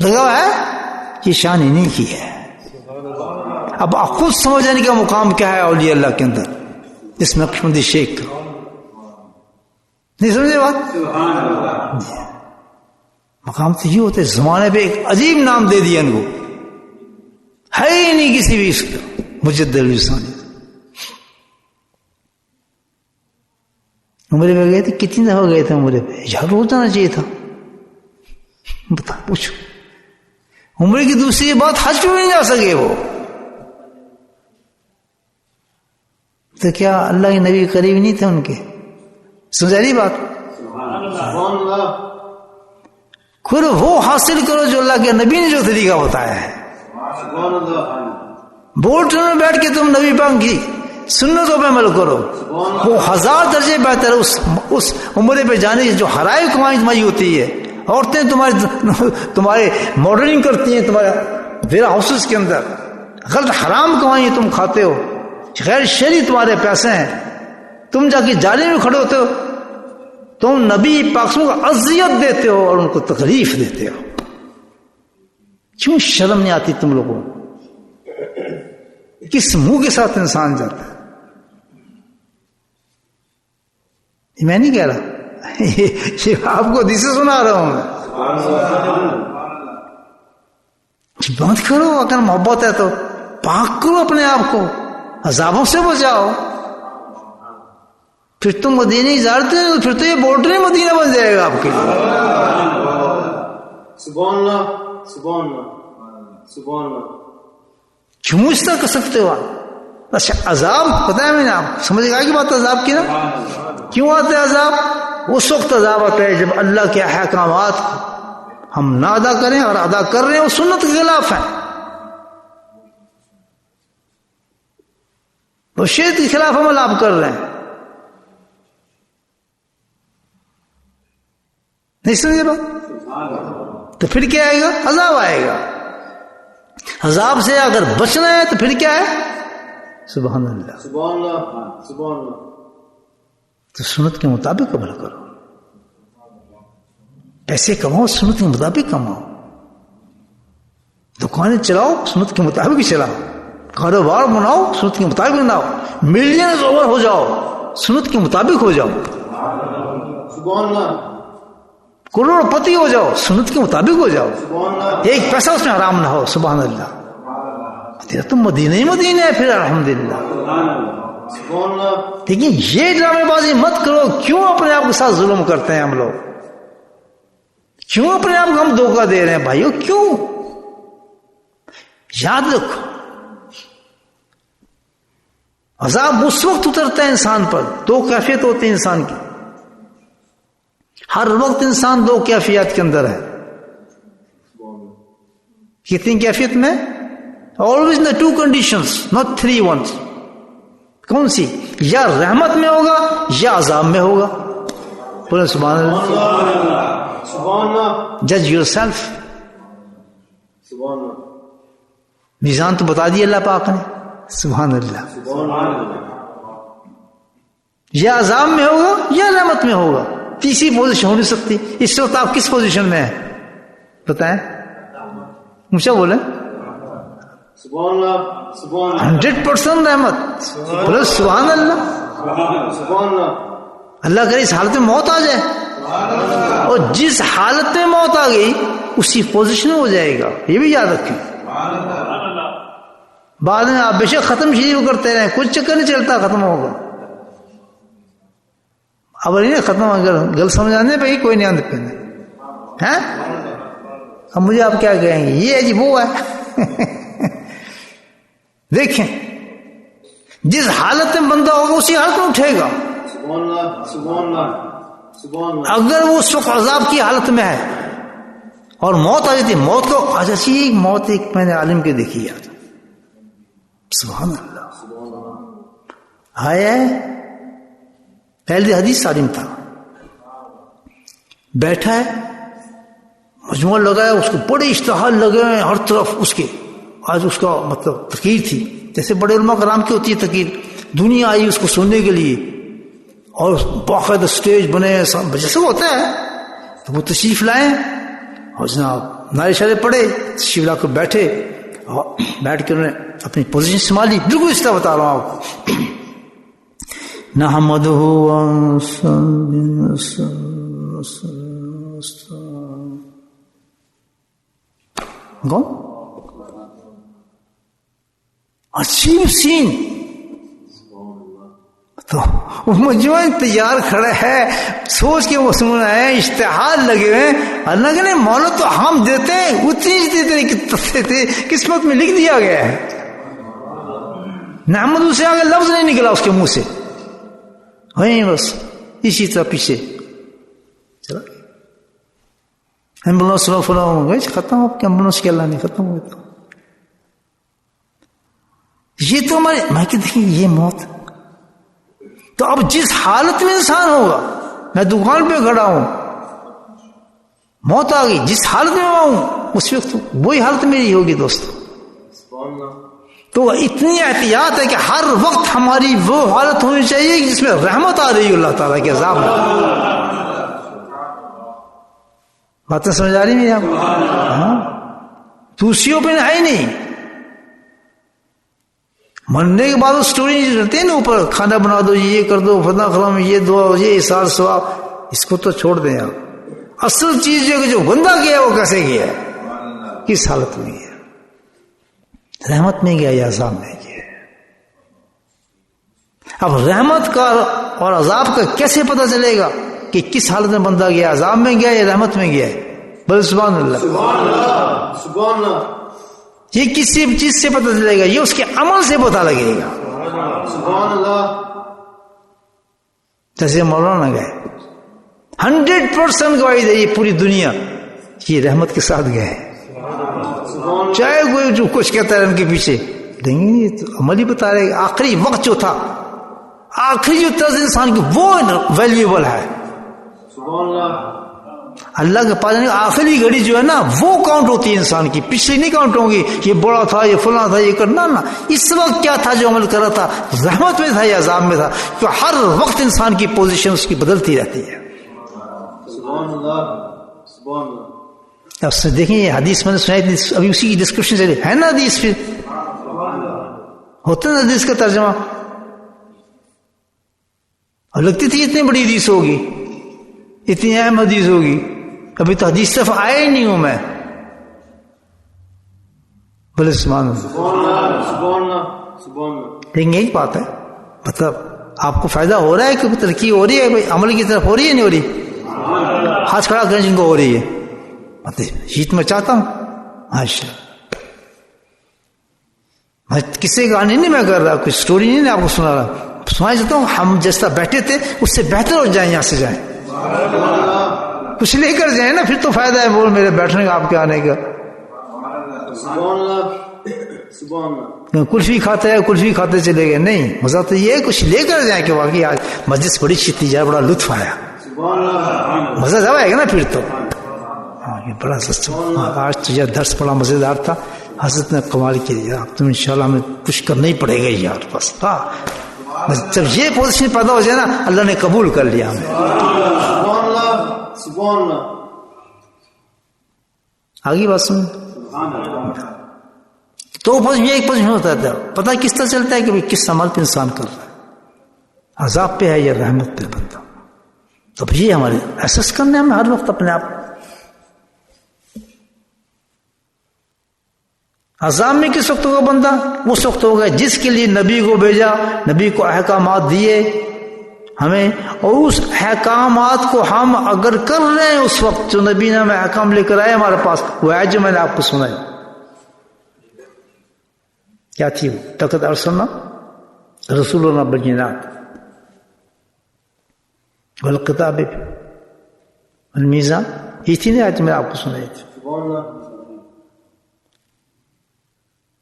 ہوا ہے؟ یہ شان ہی نہیں کی ہے. اب آپ خود سمجھ جانے کا مقام کیا ہے اولیاء اللہ کے اندر, اس نقشبندی شیخ کا. نہیں سمجھے بات؟ مقام تو یہ ہوتا ہے, زمانے پہ ایک عجیب نام دے دیا ان کو, ہے ہی نہیں کسی بھی اس کا مجدد علی ثانی. عمرے پہ گئے تھے, کتنی دفعہ گئے تھے عمرے پہ؟ یار روز جانا چاہیے تھا. بتا پوچھو, عمرے کی دوسری بات حج پہ بھی نہیں جا سکے وہ. تو کیا اللہ کے نبی قریب نہیں تھے ان کے؟ سمجھا رہی بات؟ پھر وہ حاصل کرو جو اللہ کے نبی نے جو طریقہ بتایا ہے. بورڈ میں بیٹھ کے تم نبی پاک کی سنتوں پہ عمل کرو, وہ 1000 درجے بہتر اس عمرے پہ جانے کی جو حرائے کمائی تمہاری ہوتی ہے. عورتیں تمہارے ماڈلنگ کرتی ہیں تمہارے ویئر ہاؤسز کے اندر, غلط حرام کمائی تم کھاتے ہو, غیر شرعی تمہارے پیسے ہیں, تم جا کے جالے میں کھڑے ہوتے ہو, تم نبی پاک کو اذیت دیتے ہو اور ان کو تکلیف دیتے ہو. کیوں شرم نہیں آتی تم لوگوں کو؟ کس منہ کے ساتھ انسان جاتا ہے؟ میں نہیں کہہ رہا, یہ آپ کو حدیثیں سنا رہا ہوں میں. بند کرو, اگر محبت ہے تو پاک کرو اپنے آپ کو, عذابوں سے بچاؤ. پھر تم مدینہ جاتے ہو, پھر تو یہ بورڈر مدینہ بن جائے گا آپ کے لیے. سبحان اللہ, سبحان اللہ, سبحان اللہ. کیوں اس طرح کر سکتے ہو آپ؟ اچھا عذاب پتہ ہے میں نے, آپ سمجھ گا کہ بات عذاب کی نا, کیوں آتا ہے عذاب؟ اس وقت عذاب آتا ہے جب اللہ کے احکامات ہم نہ ادا کریں, اور ادا کر رہے ہیں وہ سنت کے خلاف ہیں, وہ شریعت کے خلاف عمل آپ کر رہے ہیں. نہیں سمجھے بات؟ تو پھر کیا آئے گا؟ عذاب آئے گا. عذاب سے اگر بچنا ہے تو پھر کیا ہے؟ سبحان اللہ, سبحان اللہ, سبحان اللہ. تو سنت کے مطابق عمل کرو, پیسے کماؤ سنت کے مطابق کماؤ, دکانیں چلاؤ سنت کے مطابق چلاؤ, کاروبار بناؤ سنت کے مطابق بناؤ, ملینئرز اوور ہو جاؤ سنت کے مطابق ہو جاؤ, سبحان اللہ, کروڑ پتی ہو جاؤ سنت کے مطابق ہو جاؤ, سبحان اللہ. ایک پیسہ اس میں حرام نہ ہو. سبحان اللہ. تیرا تم مدینہ ہی مدینہ ہے پھر الحمدللہ. سبحان اللہ. لیکن یہ ڈرامے بازی مت کرو. کیوں اپنے آپ کے ساتھ ظلم کرتے ہیں ہم لوگ؟ کیوں اپنے آپ کو ہم دھوکہ دے رہے ہیں بھائیو؟ کیوں؟ یاد رکھو عذاب اس وقت اترتا ہے انسان پر, دو کیفیت ہوتی ہے انسان کی. ہر وقت انسان دو کیفیت کے اندر ہے. کتنی کیفیت میں؟ always in the two conditions, not three ones. کون سی؟ یا رحمت میں ہوگا یا عذاب میں ہوگا. بولے سبحان اللہ, سبحان اللہ. جج یور سیلف. سبحان اللہ. میزان تو بتا دیا اللہ پاک نے. سبحان اللہ. سبحان اللہ. یا عذاب میں ہوگا یا رحمت میں ہوگا, تیسری پوزیشن ہو نہیں سکتی. اس وقت آپ کس پوزیشن میں ہیں بتائیں؟ مجھے بولیں. سبحان اللہ, سبحان اللہ. 100% رحمت. بولے سبحان اللہ. سبحان اللہ. اللہ کرے اس حالت میں موت آ جائے, اور جس حالت میں موت آ گئی اسی پوزیشن میں ہو جائے گا, یہ بھی یاد رکھیں. بعد میں آپ بے شک ختم شریف کرتے رہیں, کچھ چکر نہیں چلتا ختم ہوگا. اب نہیں ختم اگر گل سمجھانے پہ کوئی نہیں آنے پہ ہے. اب مجھے آپ کیا کہیں گے, یہ ہے جی وہ ہے. دیکھیں جس حالت میں بندہ ہوگا اسی حالت میں اٹھے گا. سبحان اللہ, سبحان اللہ, سبحان اللہ. اگر وہ اس وقت عذاب کی حالت میں ہے اور موت آ جاتی, موت کو ایسی موت ایک میں نے عالم کے دیکھی ہے, سبحان اللہ آیا ہے. پہلی حدیث عالم تھا, بیٹھا ہے, مجموعہ لگایا, اس کو بڑے اشتہار لگے ہیں ہر طرف اس کے. آج اس کا مطلب تقریر تھی, جیسے بڑے علماء کرام کی ہوتی ہے تقریر. دنیا آئی اس کو سننے کے لیے, اور باقاعدہ اسٹیج بنے جیسے ہوتا ہے. تو وہ تشریف لائے اور جناب نعرے شعرے پڑے, تشریف لا کر بیٹھے, اور بیٹھ کے انہوں نے اپنی پوزیشن سنبھالی. بالکل اس طرح بتا رہا ہوں آپ کو. نحمدہ کون عجیب سین. تو وہ مجموعہ تیار کھڑا ہے, سوچ کے وہ سن رہے ہیں, اشتہار لگے ہوئے ہیں. اللہ کے مولا تو ہم دیتے ہیں اتنی دیتے تھے, قسمت میں لکھ دیا گیا ہے. نحمد سے آگے لفظ نہیں نکلا اس کے منہ سے, وہیں بس اسی طرح پیچھے چلا. ایمبولینس فلاں ختم ہو, ایمبولینس کے اللہ نہیں ختم ہو گیا. یہ تو ہمارے میں کہ دیکھیں یہ موت. تو اب جس حالت میں انسان ہوگا, میں دکان پہ کھڑا ہوں, موت آ گئی, جس حالت میں آؤں اس وقت وہی حالت میری ہوگی دوستو. تو اتنی احتیاط ہے کہ ہر وقت ہماری وہ حالت ہونی چاہیے جس میں رحمت آ رہی ہے اللہ تعالیٰ کے عذاب میں. باتیں سمجھ آ رہی ہیں آپ کو؟ دوسریوں پہ ہے ہی نہیں. مرنے کے بعد وہ سٹوری رہتے ہیں نا اوپر, کھانا بنا دو, یہ کر دو, فلاں فلاں, یہ دعا, یہ اثار ثواب, اس کو تو چھوڑ دیں آپ. اصل چیز جو بندہ گیا وہ کیسے گیا, کس حالت میں گیا, رحمت میں گیا یا عذاب میں گیا. اب رحمت کا اور عذاب کا کیسے پتہ چلے گا کہ کس حالت میں بندہ گیا, عذاب میں گیا یا رحمت میں گیا ہے؟ بل سبحان اللہ, سبحان اللہ, سبحان اللہ. یہ کسی چیز سے پتہ چلے گا, یہ اس کے عمل سے پتہ لگے گا. سبحان اللہ. جیسے مولانا گئے, 100% گواہی دے یہ پوری دنیا, یہ رحمت کے ساتھ گئے, چاہے کوئی جو کچھ کہتا ہے ان کے پیچھے لیکن یہ تو عمل ہی بتا رہے. آخری وقت جو تھا, آخری جو طرز انسان کی وہ ویلیوبل ہے. سبحان اللہ. اللہ کے پاس آخری گھڑی جو ہے نا وہ کاؤنٹ ہوتی ہے انسان کی, پچھلی نہیں کاؤنٹ ہوگی. یہ بڑا تھا, یہ فلاں تھا, یہ کرنا نا. اس وقت کیا تھا جو عمل کر رہا تھا, رحمت میں تھا یا عذاب میں تھا؟ کہ ہر وقت انسان کی پوزیشن اس کی بدلتی رہتی ہے. سبحان اللہ, سبحان اللہ. اب سے دیکھیں یہ حدیث میں نے سنائی تھی, ابھی اسی کی ڈسکرپشن چلی ہے نا حدیث, پھر ہوتا نا حدیث کا ترجمہ. اور لگتی تھی اتنی بڑی حدیث ہوگی, اتنی اہم حدیث ہوگی, ابھی تو حدیث صرف آیا ہی نہیں ہوں میں. بولے سبحان اللہ, سبحان اللہ, سبحان اللہ. لیکن یہی بات ہے, مطلب آپ کو فائدہ ہو رہا ہے کہ ترقی ہو رہی ہے, عمل کی طرف ہو رہی ہے نہیں ہو رہی؟ ہاتھ کھڑا کریں جن کو ہو رہی ہے, جیت میں چاہتا ہوں. ماشاء میں کسی گانے نہیں میں کر رہا, کوئی سٹوری نہیں آپ کو سنا رہا, سنا چاہتا ہوں ہم جیسا بیٹھے تھے اس سے بہتر ہو جائیں, یہاں سے جائیں, کچھ لے کر جائیں نا, پھر تو فائدہ ہے بول میرے بیٹھنے کا, آپ کے آنے کا. سبحان اللہ, سبحان اللہ. کلفی کھاتے ہیں, کلفی کھاتے چلے گئے, نہیں, مزہ تو یہ ہے کچھ لے کر جائیں کہ واقعی آج مسجد بڑی شتی جائے, بڑا لطف آیا, مزہ جب آئے گا نا پھر تو. یہ بڑا سچا, آج تو یہ درس بڑا مزیدار تھا, حضرت نے کمال کیا. اب تم انشاءاللہ ہمیں کچھ کرنا ہی پڑے گا یار, بس. ہاں جب یہ پوزیشن پیدا ہو جائے نا, اللہ نے قبول کر لیا ہمیں. سبحان اللہ, سبحان اللہ. آگے بات سن. تو پوزیشن ایک پوزیشن ہوتا تھا, پتہ کس طرح چلتا ہے کہ کس عمل پہ انسان کر رہا ہے, عذاب پہ ہے یا رحمت پہ بندہ. تو یہ ہمارے احساس کرنا ہے ہمیں ہر وقت اپنے آپ عذاب میں کس وقت ہوگا بندہ؟ اس وقت ہوگا جس کے لیے نبی کو بھیجا، نبی کو احکامات دیے ہمیں، اور اس احکامات کو ہم اگر کر رہے ہیں اس وقت جو نبی نے ہمیں احکام لے کر آئے ہمارے پاس، وہ آج جو میں نے آپ کو سنائی کیا تھی وہ؟ لقد ارسلنا رسولنا بالبینات والکتاب والمیزان، یہ تھی نا آج میں آپ کو سنائی تھی.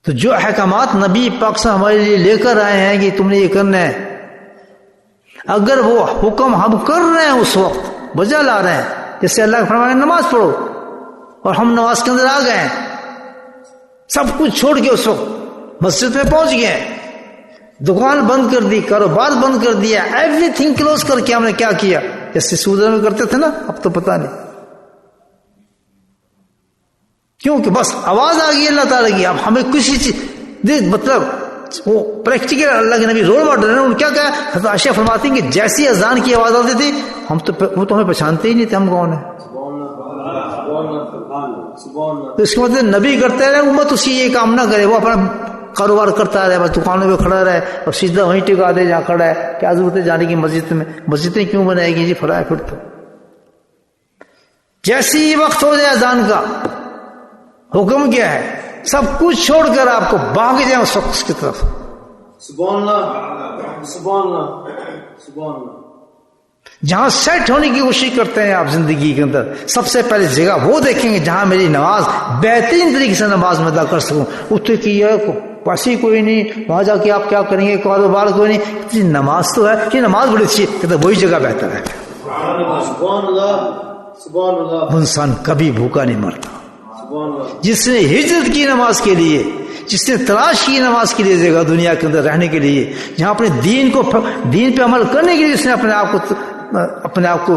تو جو احکامات نبی پاک سے ہمارے لیے لے کر آئے ہیں کہ تم نے یہ کرنا ہے، اگر وہ حکم ہم کر رہے ہیں اس وقت بجا لا رہے ہیں، جیسے اللہ کے فرمایا نماز پڑھو، اور ہم نماز کے اندر آ گئے ہیں، سب کچھ چھوڑ کے اس وقت مسجد میں پہنچ گئے، دکان بند کر دی، کاروبار بند کر دیا، ایوری تھنگ کلوز کر کے ہم نے کیا کیا؟ جیسے سعودی میں کرتے تھے نا، اب تو پتہ نہیں کیونکہ بس آواز آ گئی اللہ تعالیٰ کی. اب ہمیں کسی چیز مطلب وہ پریکٹیکل اللہ کے نبی رول ماڈل ہیں، انہوں نے کیا کہا؟ حضرت عائشہ فرماتی ہیں کہ جیسی اذان کی آواز آتی تھی ہم تو وہ تو ہمیں پہچانتے ہی نہیں تھے ہم کون ہیں. تو اس کے مطلب نبی کرتے رہے، امت اسی یہ کام نہ کرے، وہ اپنا کاروبار کرتا رہے، بس دکانوں پہ کھڑا رہے اور سیدھا وہیں ٹکا دے جہاں کھڑا ہے. کیا ضرورت ہے جانے کی مسجد میں؟ مسجدیں کیوں بنائے گی جی؟ فلاں پھر تو جیسی وقت ہو جائے اذان کا، حکم کیا ہے؟ سب کچھ چھوڑ کر آپ کو بھاگ جائیں اس وقت اس کی طرف. سبحان اللہ، سبحان اللہ، سبحان اللہ. جہاں سیٹ ہونے کی کوشش کرتے ہیں آپ زندگی کے اندر، سب سے پہلے جگہ وہ دیکھیں گے جہاں میری نماز بہترین طریقے سے نماز میں ادا کر سکوں. اتنے کی پیسے کوئی نہیں، وہاں جا کے آپ کیا کریں گے؟ کاروبار کوئی نہیں، نماز تو ہے، یہ نماز بڑی اچھی ہے، کہتے وہی جگہ بہتر ہے. سبحان اللہ، سبحان اللہ. انسان کبھی بھوکا نہیں مرتا. جس نے ہجرت کی نماز کے لیے، جس نے تلاش کی نماز کے لیے جگہ دنیا کے اندر رہنے کے لیے، جہاں اپنے دین پہ عمل کرنے کے لیے جس نے اپنے آپ کو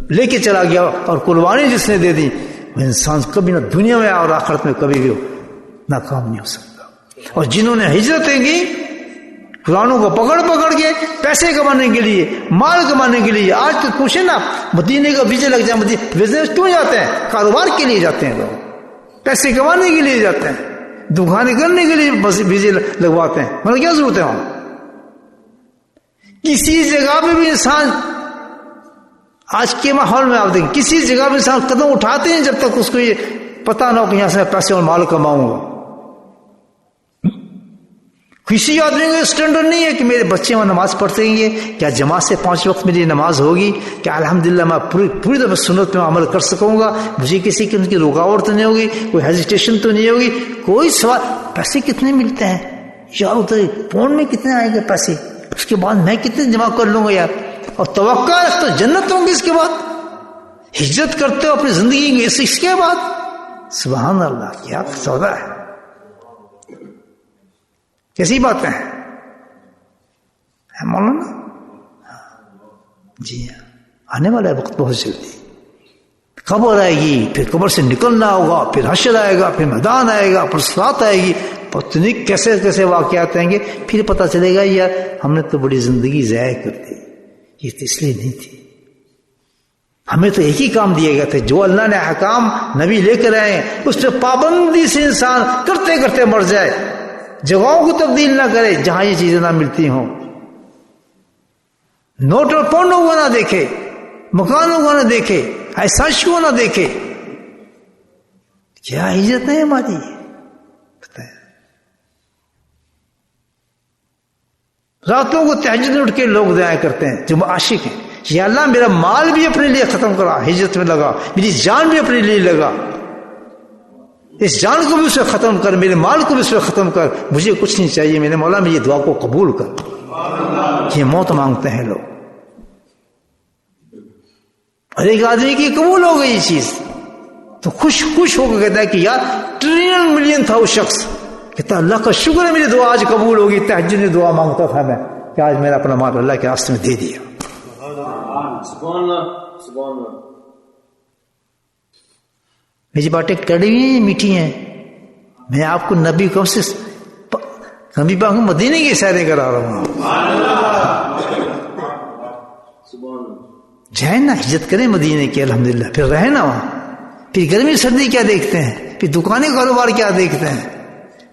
لے کے چلا گیا اور قربانی جس نے دے دی، وہ انسان کبھی نہ دنیا میں اور آخرت میں کبھی بھی ناکام نہیں ہو سکتا. اور جنہوں نے ہجرتیں کی قرآنوں کو پکڑ کے پیسے کمانے کے لیے، مال کمانے کے لیے، آج تو پوچھیں نا مدینے کا ویزا لگ جائے، ویزے کیوں جاتے ہیں؟ کاروبار کے لیے جاتے ہیں لوگ، پیسے کمانے کے لیے جاتے ہیں، دکانیں کرنے کے لیے ویزے لگواتے ہیں. مطلب کیا ضرورت ہے وہاں؟ کسی جگہ پہ بھی انسان آج کے ماحول میں آپ دیکھیں، کسی جگہ پہ انسان قدم اٹھاتے ہیں جب تک اس کو یہ پتہ نہ ہو کہ یہاں سے پیسے اور مال کماؤں گا. کسی آدمی کا اسٹینڈرڈ نہیں ہے کہ میرے بچے وہاں نماز پڑھتے ہیں، کیا جماعت سے 5 وقت میری نماز ہوگی، کیا الحمدللہ میں پوری دفعہ سنت میں عمل کر سکوں گا، مجھے کسی قسم کی رکاوٹ تو نہیں ہوگی، کوئی ہیزیٹیشن تو نہیں ہوگی، کوئی سوال. پیسے کتنے ملتے ہیں یار؟ ادھر فون میں کتنے آئیں گے پیسے؟ اس کے بعد میں کتنے جمع کر لوں گا یار؟ اور توقع رکھتا ہوں جنت ہوں گی اس کے بعد. ہجرت کرتے ہو اپنی زندگی میں اس کے بعد. سبحان اللہ، کیا سودا ہے، کیسی باتیں ہیں مولانا. جی ہاں، آنے والا ہے وقت بہت جلدی. قبر آئے گی، پھر قبر سے نکلنا ہوگا، پھر حشر آئے گا، پھر میدان آئے گا، پھر صراط آئے گی، پتہ نہیں کیسے کیسے واقعات آئیں گے. پھر پتہ چلے گا یار ہم نے تو بڑی زندگی ضائع کر دی، یہ تو اس لیے نہیں تھی. ہمیں تو ایک ہی کام دیا گیا تھا، جو اللہ نے احکام نبی لے کر آئے اس پہ پابندی سے انسان کرتے کرتے مر جائے، جگہوں کو تبدیل نہ کرے جہاں یہ چیزیں نہ ملتی ہوں، نوٹ اور پونڈوں کو نہ دیکھے، مکانوں کو نہ دیکھے، ایساش کو نہ دیکھے. کیا ہجرت ہے ہماری؟ راتوں کو تہجد میں اٹھ کے لوگ دعائیں کرتے ہیں جو عاشق ہیں، یا اللہ میرا مال بھی اپنے لیے ختم کرا، ہجرت میں لگا، میری جان بھی اپنے لیے لگا، اس جان کو بھی اس میں ختم کر، میرے مال کو بھی اس میں ختم کر، مجھے کچھ نہیں چاہیے میرے مولا، میری دعا کو قبول کر. یہ موت مانگتے ہیں لوگ. اور ایک آدمی کی قبول ہو گئی یہ چیز تو خوش ہو کے کہتا ہے کہ یار ٹریلین ملین تھا وہ شخص، کہتا اللہ کا شکر ہے میری دعا آج قبول ہوگی. تہجد میں دعا مانگتا تھا میں کہ آج میرا اپنا مال اللہ کے راستے میں دے دیا. سبحان اللہ، سبحان اللہ. میری باتیں کڑوی ہیں میٹھی ہیں. میں آپ کو نبی کم سے نبی پاک مدینے کے اشارے کرا رہا ہوں. سبحان اللہ. جائیں نا, ہجرت کریں مدینے کی الحمدللہ, پھر رہیں نا وہاں, پھر گرمی سردی کیا دیکھتے ہیں, پھر دکانیں کاروبار کیا دیکھتے ہیں.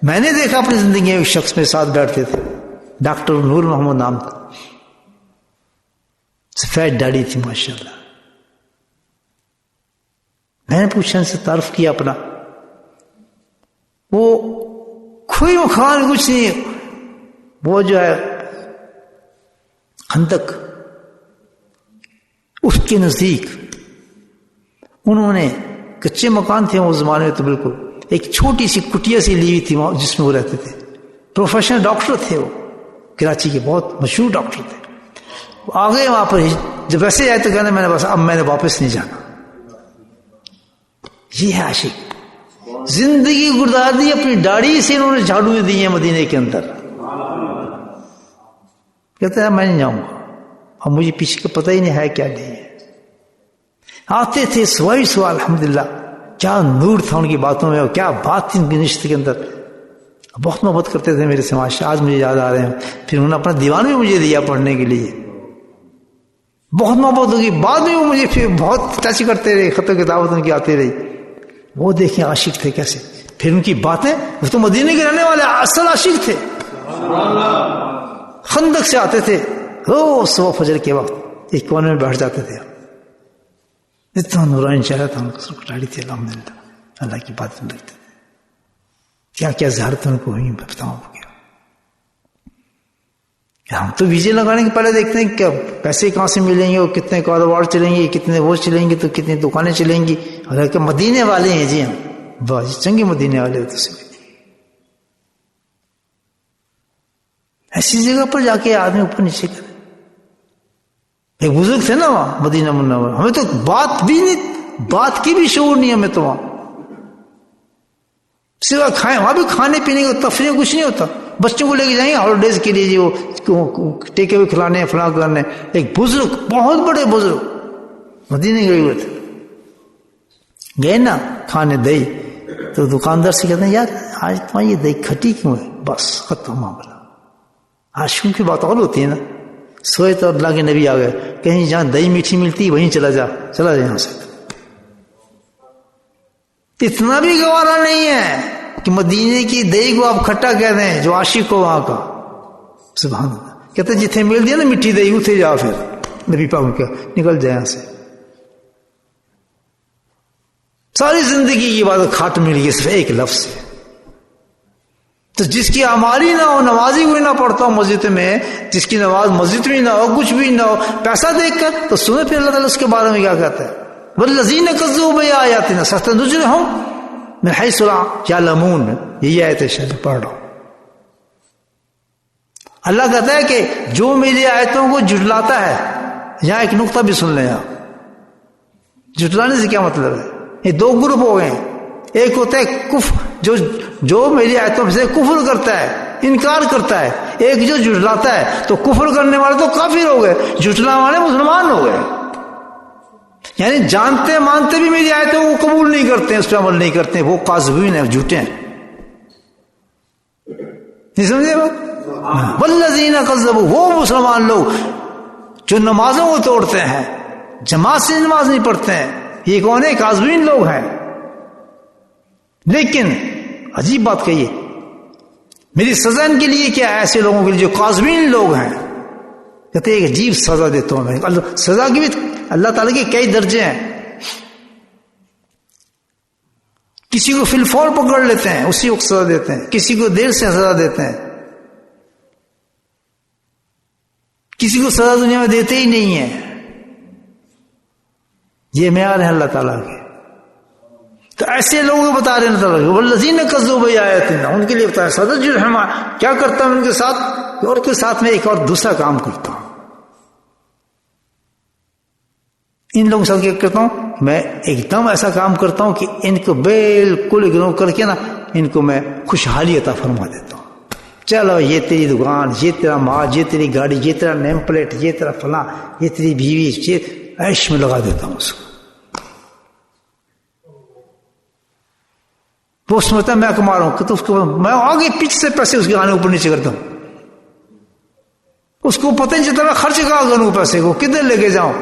میں نے دیکھا اپنی زندگی میں ایک شخص میرے ساتھ بیٹھتے تھے, ڈاکٹر نور محمد نام تھا, سفید داڑھی تھی ماشاءاللہ. میں نے پوچھا ان سے, تعارف کیا اپنا. وہ کوئی مکان کچھ نہیں, وہ جو ہے خندق, اس کے نزدیک انہوں نے کچے مکان تھے اس زمانے میں, تو بالکل ایک چھوٹی سی کٹیا سی لی ہوئی تھی جس میں وہ رہتے تھے. پروفیشنل ڈاکٹر تھے وہ, کراچی کے بہت مشہور ڈاکٹر تھے. وہ آ گئے وہاں پر, جب ویسے آئے تو کہنا میں نے بس اب میں نے واپس نہیں جانا. یہ ہے عاشق, زندگی گزار دی اپنی داڑھی سے, انہوں نے جھاڑو دی ہیں مدینے کے اندر. کہتے ہیں میں نہیں جاؤں گا, اور مجھے پیچھے کا پتہ ہی نہیں ہے کیا نہیں ہے. آتے تھے سوال الحمدللہ, کیا نور تھا ان کی باتوں میں, اور کیا بات تھی ان کی نشست کے اندر. بہت محبت کرتے تھے میرے سے ماشاء, آج مجھے یاد آ رہے ہیں. پھر انہوں نے اپنا دیوان بھی مجھے دیا پڑھنے کے لیے, بہت محبت ہوگی. بعد میں وہ مجھے پھر بہت ٹچ کرتے رہے, خط و کتابت ان کی آتی رہی. وہ دیکھیں عاشق تھے کیسے. پھر ان کی باتیں, وہ تو مدینے کے رہنے والے اصل عاشق تھے. خندق سے آتے تھے روز صبح فجر کے وقت, ایک کونے میں بیٹھ جاتے تھے. اتنا نورانی چہرہ تھا ان کا, ڈاڑھی تھی الحمدللہ, اللہ کی بات میں لگتے تھے. کیا کیا زیارتیں ان کو ہوئی میں بتاؤں کیا. ہم تو ویزے لگانے کے پہلے دیکھتے ہیں کہ پیسے کہاں سے ملیں گے, اور کتنے کاروبار چلیں گے, کتنے وہ چلیں گے, تو کتنی دکانیں چلیں گی. اور کہ مدینے والے ہیں جی ہم, بس چنگے مدینے والے ہوتے سے. ایسی جگہ پر جا کے آدمی اوپر نیچے کرے. ایک بزرگ تھے نا وہاں مدینہ منورہ, ہمیں تو بات بھی نہیں, بات کی بھی شعور نہیں ہمیں تو وہاں. سوا کھائیں, وہاں بھی کھانے پینے کا تفریح کچھ نہیں ہوتا. بچوں کو لے کے جائیں گے ہالیڈیز کے لیے, جی وہ ٹیکے ہوئے کھلانے ہیں, فلاں کرنے. ایک بزرگ, بہت بڑے بزرگ مدینے گئے ہوئے تھے, گئے نا کھانے دہی, تو دکاندار سے کہتے ہیں یار آج تمہاری یہ دہی کھٹی کیوں ہے. بس ختم معاملہ. عاشقوں کی بات اور ہوتی ہے نا. سوئے تو اللہ کے نبی آ گئے, کہیں جہاں دہی میٹھی ملتی وہیں چلا جا یہاں سے. اتنا بھی گوارا نہیں ہے کہ مدینے کی دہی کو آپ کھٹا کہہ دیں, جو عاشق ہو وہاں کا. سبحان اللہ. کہتے جتنے مل دیا نا میٹھی دہی, اتنے جا پھر نبی پاک کیا نکل جائے یہاں سے. ساری زندگی کی بات کھاٹ مل گئی صرف ایک لفظ سے. تو جس کی ہماری نہ ہو, نمازی کوئی نہ پڑھتا ہو مسجد میں, جس کی نماز مسجد میں نہ ہو, کچھ بھی نہ ہو, پیسہ دیکھ کر, تو سنیں پھر اللہ تعالیٰ اس کے بارے میں کیا کہتا ہے. والذین کذبوا بآیاتنا سنستدرجهم من حیث لا یعلمون. یہی آیت ہے پڑھ رہا ہوں. اللہ کہتا ہے کہ جو میری آیتوں کو جھٹلاتا ہے, یہاں ایک نقطہ بھی سن لیں آپ. جھٹلانے سے کیا مطلب ہے؟ یہ دو گروپ ہو گئے ہیں. ایک ہوتا ہے کفر, جو میری آیتوں سے کفر کرتا ہے, انکار کرتا ہے. ایک جو جھٹلاتا ہے. تو کفر کرنے والے تو کافر ہو گئے, جھٹلانے والے مسلمان ہو گئے. یعنی جانتے مانتے بھی میری آیتوں کو قبول نہیں کرتے ہیں, اس پہ عمل نہیں کرتے ہیں, وہ کاذبین ہیں, جھوٹے ہیں. نہیں سمجھے بات؟ والذین کذبوا, وہ مسلمان لوگ جو نمازوں کو توڑتے ہیں, جماعت سے نماز نہیں پڑھتے ہیں, یہ کون ہے؟ کاذبین لوگ ہیں. لیکن عجیب بات کہیے, میری سزا ان کے لیے کیا ہے؟ ایسے لوگوں کے لیے جو کاذبین لوگ ہیں. کہتے ہیں ایک عجیب سزا دیتا ہوں میں. سزا کی بھی اللہ تعالیٰ کے کئی درجے ہیں. کسی کو فی الفور پکڑ لیتے ہیں, اسی وقت سزا دیتے ہیں. کسی کو دیر سے سزا دیتے ہیں. کسی کو سزا دنیا میں دیتے ہی نہیں ہیں. یہ معیار ہے اللہ تعالیٰ کے. تو ایسے لوگوں کو بتا رہے ہیں والذین کذبوا بآیاتنا, ان کے لیے بتایا سنستدرجهم. کیا کرتا ہوں ان کے ساتھ, اور کے ساتھ میں ایک اور دوسرا کام کرتا ہوں. ان لوگوں کے ساتھ کیا کرتا ہوں, میں ایک دم ایسا کام کرتا ہوں کہ ان کو بالکل اگنور کر کے نا, ان کو میں خوشحالی عطا فرما دیتا ہوں. چلو یہ تیری دکان, یہ تیرا مال, یہ تیری گاڑی, یہ تیرا نیم پلیٹ, یہ تیرا فلاں, یہ تیری بیوی, یہ عیش میں لگا دیتا ہوں اس کو. وہ سمجھتا ہے میں کما رہا ہوں, تو اس کو میں آگے پیچھے سے پیسے اس کے آنے اوپر نیچے کرتا ہوں. اس کو پتہ نہیں چلتا میں خرچ کہاں کروں پیسے کو, کدھر لے کے جاؤں.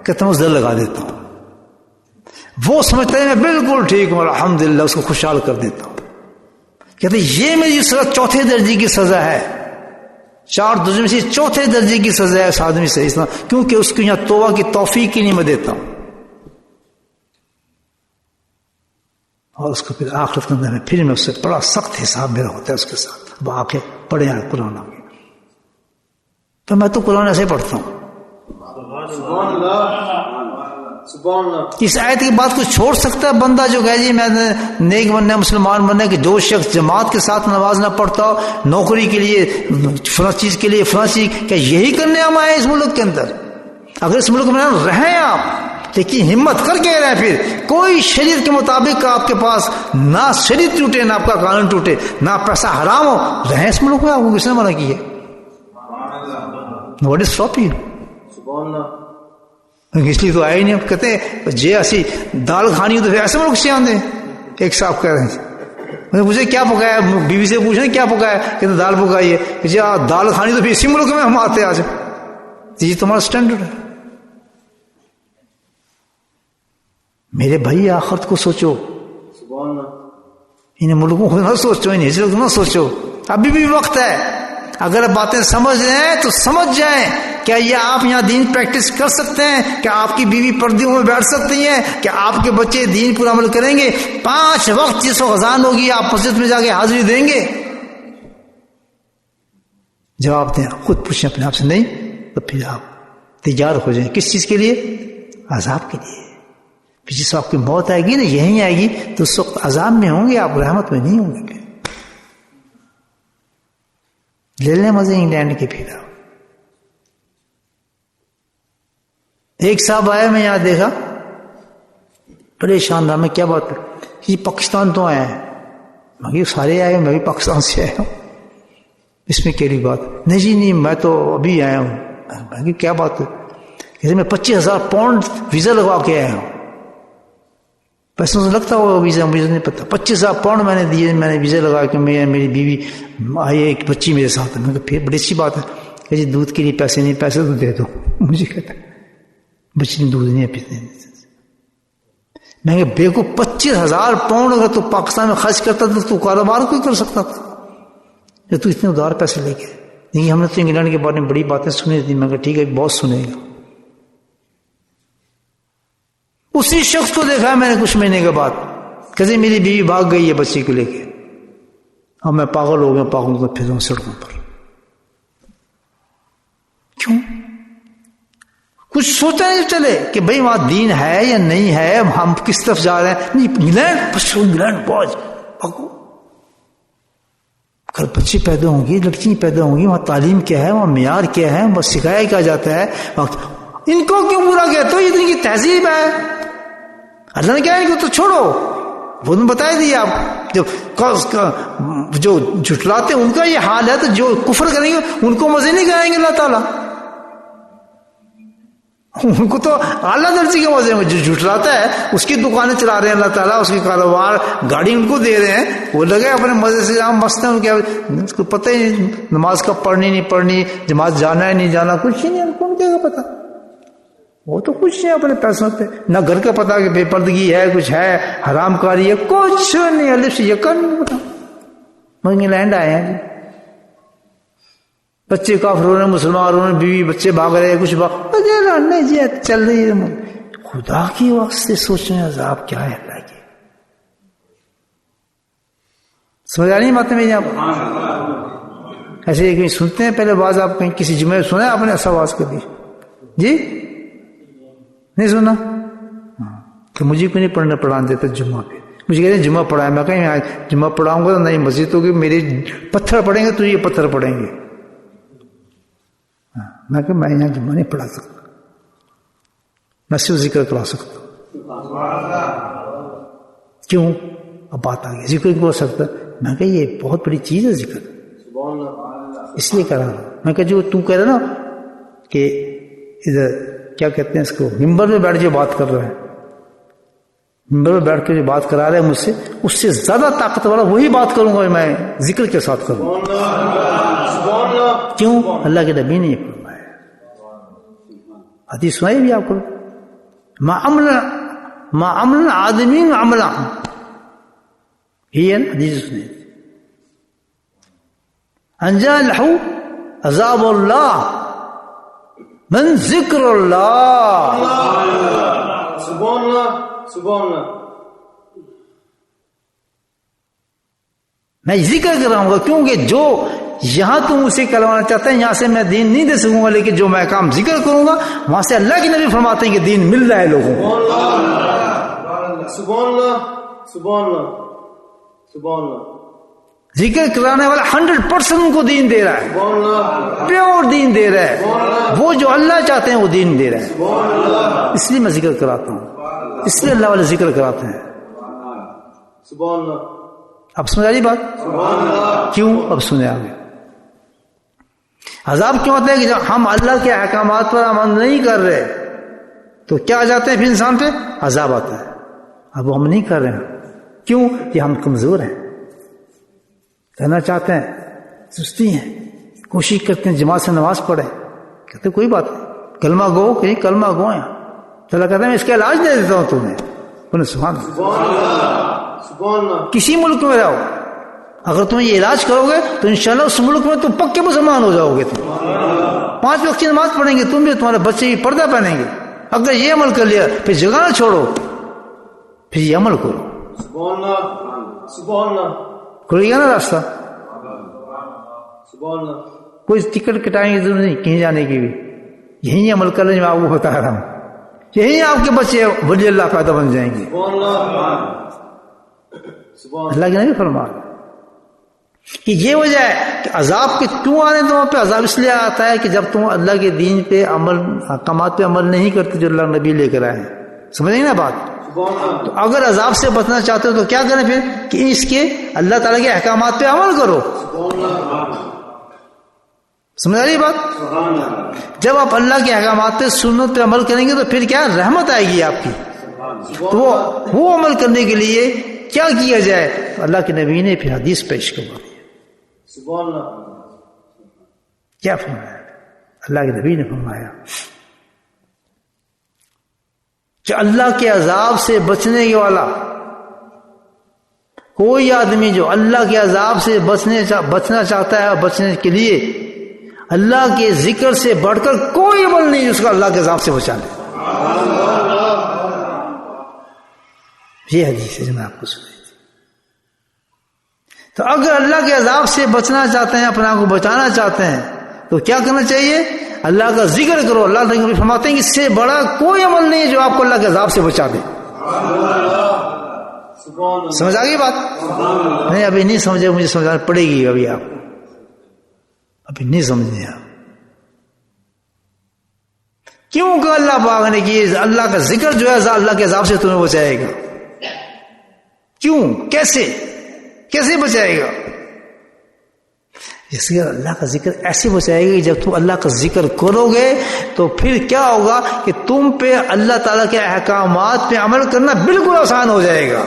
کہتا ہوں زر لگا دیتا ہوں. وہ سمجھتا ہے میں بالکل ٹھیک ہوں الحمدللہ، اس کو خوشحال کر دیتا ہوں. کہتے یہ میری سزا چوتھے درجے کی سزا ہے، 4 درجے میں سے چوتھے درجے کی سزا ہے اس آدمی سے، اس طرح کیونکہ اس کو یہاں توبہ کی توفیق ہی نہیں میں دیتا ہوں. اور اس کو پھر آخرت کے اندر پھر میں اس سے بڑا سخت حساب میرا ہوتا ہے اس کے ساتھ. اب آ کے پڑھے ہیں قرآن آگے، تو میں تو قرآن ایسے پڑھتا ہوں. سبحان اللہ، سبحان اللہ. اس آیت کی بات کو چھوڑ سکتا ہے بندہ جو کہ جی میں نیک بننا مسلمان بننا، کہ جو شخص جماعت کے ساتھ نماز نہ پڑھتا ہو، نوکری کے لیے فلاں چیز کے لیے فلاں چیز، کیا یہی کرنے ہم آئے اس ملک کے اندر؟ اگر اس ملک میں رہیں آپ، لیکن ہمت کر کے رہیں، پھر کوئی شریعت کے مطابق آپ کے پاس نہ شریعت ٹوٹے نہ آپ کا قانون ٹوٹے نہ پیسہ حرام ہو، رہیں اس ملک میں. آپ کو کس نے منع کی ہے؟ What is stop you? سبحان اللہ. اس لیے تو آئے ہی نہیں. اب کہتے ہیں جی ایسی دال کھانی ہو تو پھر ایسے ملک سے آندے. ایک صاحب کہہ رہے ہیں مجھے کیا پکایا، بیوی سے پوچھیں کیا پکایا، کہتے دال پکائی ہے. جی دال کھانی تو پھر اسی ملک میں ہم آتے آج. یہ تمہارا اسٹینڈرڈ ہے. میرے بھائی آخرت کو سوچو، سبحان اللہ. ان ملکوں کو نہ سوچو، ان ہجرت کو نہ سوچو. ابھی بھی وقت ہے. اگر باتیں سمجھ رہے ہیں تو سمجھ جائیں. کیا یہ آپ یہاں دین پریکٹس کر سکتے ہیں؟ کیا آپ کی بیوی پردیوں میں بیٹھ سکتی ہیں؟ کیا آپ کے بچے دین پر عمل کریں گے؟ 5 وقت جس وقت اذان ہوگی آپ مسجد میں جا کے حاضری دیں گے؟ جواب دیں. خود پوچھیں اپنے آپ سے. نہیں تو پھر آپ تیار ہو جائیں. کس چیز کے لیے؟ عذاب کے لیے. پھر جس وقت کی موت آئے گی نا، یہیں آئے گی، تو اس وقت عذاب میں ہوں گے آپ، رحمت میں نہیں ہوں گے. لے لیں مزے انگلینڈ کے. پھر ایک صاحب آیا، میں یہاں دیکھا، پریشان رہا. میں کیا بات ہے؟ یہ پاکستان تو آیا ہے. میں سارے آئے، میں بھی پاکستان سے آیا ہوں، اس میں کیڑی بات؟ نہیں جی نہیں، میں تو ابھی آیا ہوں. میں کیا بات ہے؟ کہتے میں 25,000 پاؤنڈ ویزا لگوا کے آیا ہوں. پیسوں سے لگتا ہوا ویزا، مجھے نہیں پتا. 25,000 پاؤنڈ میں نے دیے، میں نے ویزا لگا کے میری بیوی آئی ہے، ایک بچی میرے ساتھ. میں کہا پھر بڑی اچھی بات ہے. کہ جی دودھ کے لیے پیسے نہیں، پیسے تو دے دو. مجھے کہتا بچی نے دودھ نہیں پیتے. میں کہ بے کو 25,000 پاؤنڈ اگر تو پاکستان میں خرچ کرتا تو تو کاروبار کوئی کر سکتا تھا، جو تو اتنے ادھار پیسے لے کے. نہیں ہم نے تو انگلینڈ کے بارے میں بڑی باتیں سنی تھی. میں کہا ٹھیک ہے، بہت سنے گا. اسی شخص کو دیکھا میں نے کچھ مہینے کے بعد، کہتے میری بیوی بھاگ گئی ہے بچے کو لے کے. اب میں پاگل ہو گیا، پاگل تو پھر سڑکوں پر. کیوں؟ کچھ سوچا نہیں چلے کہ بھئی وہاں دین ہے یا نہیں ہے، ہم کس طرف جا رہے ہیں. نہیں انگلینڈ، بس انگلینڈ پہنچ بھاگو. کل بچے پیدا ہوں گی، لڑکیاں پیدا ہوں گی، وہاں تعلیم کیا ہے، وہاں معیار کیا ہے، بس سکھایا کیا جاتا ہے. ان کو کیوں برا کہتے ہو؟ یہ ان کی تہذیب ہے. اللہ نے کہا ہے کہ تو چھوڑو، وہ نے بتایا دیا. آپ جو جھٹلاتے ان کا یہ حال ہے، تو جو کفر کریں گے ان کو مزے نہیں کرائیں گے اللہ تعالیٰ. ان کو تو اعلیٰ درجے کے مزے ہیں. جو جھٹلاتا ہے اس کی دکانیں چلا رہے ہیں اللہ تعالیٰ، اس کے کاروبار گاڑی ان کو دے رہے ہیں، وہ لگے اپنے مزے سے جہاں مست ہیں. اس کو پتہ ہی نہیں نماز کب پڑھنی نہیں پڑھنی، جماعت جانا ہے نہیں جانا، کچھ ہی نہیں. ان کو کیا پتا؟ وہ تو کچھ نہیں اپنے پیسوں پہ. نہ گھر کا پتا کہ بے پردگی ہے، کچھ ہے، حرام کاری ہے، کچھ نہیں. الف سے یقین نہیں پتا. انگلینڈ آئے ہیں جی، بچے کافر ہو رہے ہیں، مسلمان ہو رہے ہیں، بیوی بچے بھاگ رہے ہیں، کچھ نہیں جی چل رہی ہے. خدا کی واسطے سوچیں عذاب کیا ہے اللہ کی. سمجھ آ رہی باتیں میری؟ آپ ایسے کہیں سنتے ہیں پہلے باز؟ آپ کہیں کسی جمعے سنا ہے آپ نے ایسا آواز کر دی؟ جی نہیں سنا؟ تو مجھے کیوں نہیں پڑھنا پڑھانے دیتا جمعہ پہ؟ مجھے کہتے ہیں جمعہ پڑھائے. میں کہیں جمعہ پڑھاؤں گا تو نہیں مسجد ہوگی، میرے پتھر پڑیں گے تو یہ پتھر پڑیں گے. میں کہ میں یہاں جمعہ نہیں پڑھا سکتا، میں صرف ذکر کرا سکتا ہوں. کیوں؟ اب بات آ گئی ذکر کیوں ہو سکتا؟ میں کہ یہ بہت بڑی چیز ہے ذکر، اس لیے کرا رہا. میں کہ جو تم کہہ رہا نا کہ ادھر کیا کہتے ہیں اس کو، ممبر میں بیٹھ جو بات کر رہا ہے، ممبر میں بیٹھ کے جو بات کرا رہا ہے مجھ سے، اس سے زیادہ طاقت والا وہی بات کروں گا میں ذکر کے ساتھ کروں. کیوں؟ اللہ کے نبی نے فرمایا. حدیث سنائی بھی آپ کو. ما عمل آدمی عملہ هي الحديث السنة انجا له عذاب الله من ذکر اللہ. سبحان اللہ سبحان اللہ. میں ذکر کر رہا ہوں گا کیونکہ جو یہاں تم اسے کروانا چاہتے ہیں یہاں سے میں دین نہیں دے سکوں گا، لیکن جو میں کام ذکر کروں گا وہاں سے اللہ کے نبی فرماتے ہیں کہ دین مل رہا ہے لوگوں کو. سبحان اللہ سبحان اللہ سبحان اللہ. ذکر کرانے والا 100% کو دین دے رہا ہے، سبحان اللہ پیور دین دے رہا ہے. وہ جو اللہ چاہتے ہیں وہ دین دے رہا ہے. اس لیے میں ذکر کراتا ہوں، اس لیے اللہ والے ذکر کراتے ہیں. سبحان اللہ. اب سمجھ آئی بات؟ کیوں؟ اب سنے آگے. عذاب کیوں ہوتا ہے کہ جب ہم اللہ کے احکامات پر عمل نہیں کر رہے تو کیا آ جاتے ہیں پھر انسان پہ؟ عذاب آتا ہے. اب وہ ہم نہیں کر رہے ہیں، کیوں؟ کہ ہم کمزور ہیں، کہنا چاہتے ہیں، سستی ہیں، کوشش کرتے ہیں جماعت سے نماز پڑھیں، کہتے کوئی بات نہیں، کلمہ گو کہیں کلمہ گو ہیں. چلا کہتے ہیں میں اس کا علاج دے دیتا ہوں تمہیں. بولے سبحان اللہ. سبحان اللہ. کسی ملک میں رہو، اگر تم یہ علاج کرو گے تو انشاءاللہ اس ملک میں تم پکے مسلمان ہو جاؤ گے. تم 5 وقت کی نماز پڑھیں گے، تم بھی، تمہارے بچے بھی پردہ پہنیں گے. اگر یہ عمل کر لیا پھر جگہ نہ چھوڑو، پھر یہ عمل کرو. سبحان اللہ سبحان اللہ. کھل گیا نا راستہ. سبحان اللہ. کوئی ٹکٹ کٹائیں گے ضرور نہیں کہیں جانے کی بھی، یہی عمل کر لیں جو میں آپ کو بتا رہا ہوں. یہی آپ کے بچے ولی اللہ پیدا بن جائیں گے. سبحان اللہ سبحان اللہ کے نبی فرما کہ یہ وجہ ہے کہ عذاب کے کیوں آنے تمہاں پہ. عذاب اس لیے آتا ہے کہ جب تم اللہ کے دین پہ عمل، احکامات پہ عمل نہیں کرتے جو اللہ نبی لے کر آئے ہیں. سمجھ گئے نا بات؟ تو اگر عذاب سے بچنا چاہتے ہو تو کیا کریں پھر؟ کہ اس کے اللہ تعالیٰ کے احکامات پہ عمل کرو. سمجھ آ رہی بات؟ جب آپ اللہ کے احکامات پہ، سنت پہ عمل کریں گے تو پھر کیا رحمت آئے گی آپ کی. تو وہ عمل کرنے کے لیے کیا کیا جائے؟ اللہ کے نبی نے پھر حدیث پیش کروا. سبحان اللہ. کیا فرمایا؟ اللہ کے نبی نے فرمایا کہ اللہ کے عذاب سے بچنے والا کوئی آدمی جو اللہ کے عذاب سے بچنا چاہتا ہے، بچنے کے لیے اللہ کے ذکر سے بڑھ کر کوئی عمل نہیں جس کو اللہ کے عذاب سے بچا لے. یہ حدیث ہے جو میں آپ کو سنائی تھی. تو اگر اللہ کے عذاب سے بچنا چاہتے ہیں، اپنا کو بچانا چاہتے ہیں تو کیا کرنا چاہیے؟ اللہ کا ذکر کرو. اللہ تعالیٰ فرماتے ہیں کہ اس سے بڑا کوئی عمل نہیں جو آپ کو اللہ کے عذاب سے بچا دے. سمجھ آ گئی بات؟ نہیں ابھی نہیں سمجھے، مجھے سمجھانا پڑے گی. ابھی آپ ابھی نہیں سمجھے آپ. کیوں کہ اللہ پاک نے کہ اللہ کا ذکر جو ہے اللہ کے عذاب سے تمہیں بچائے گا. کیوں؟ کیسے بچائے گا؟ اس لیے اللہ کا ذکر ایسے بچائے گا کہ جب تم اللہ کا ذکر کرو گے تو پھر کیا ہوگا کہ تم پہ اللہ تعالیٰ کے احکامات پہ عمل کرنا بالکل آسان ہو جائے گا.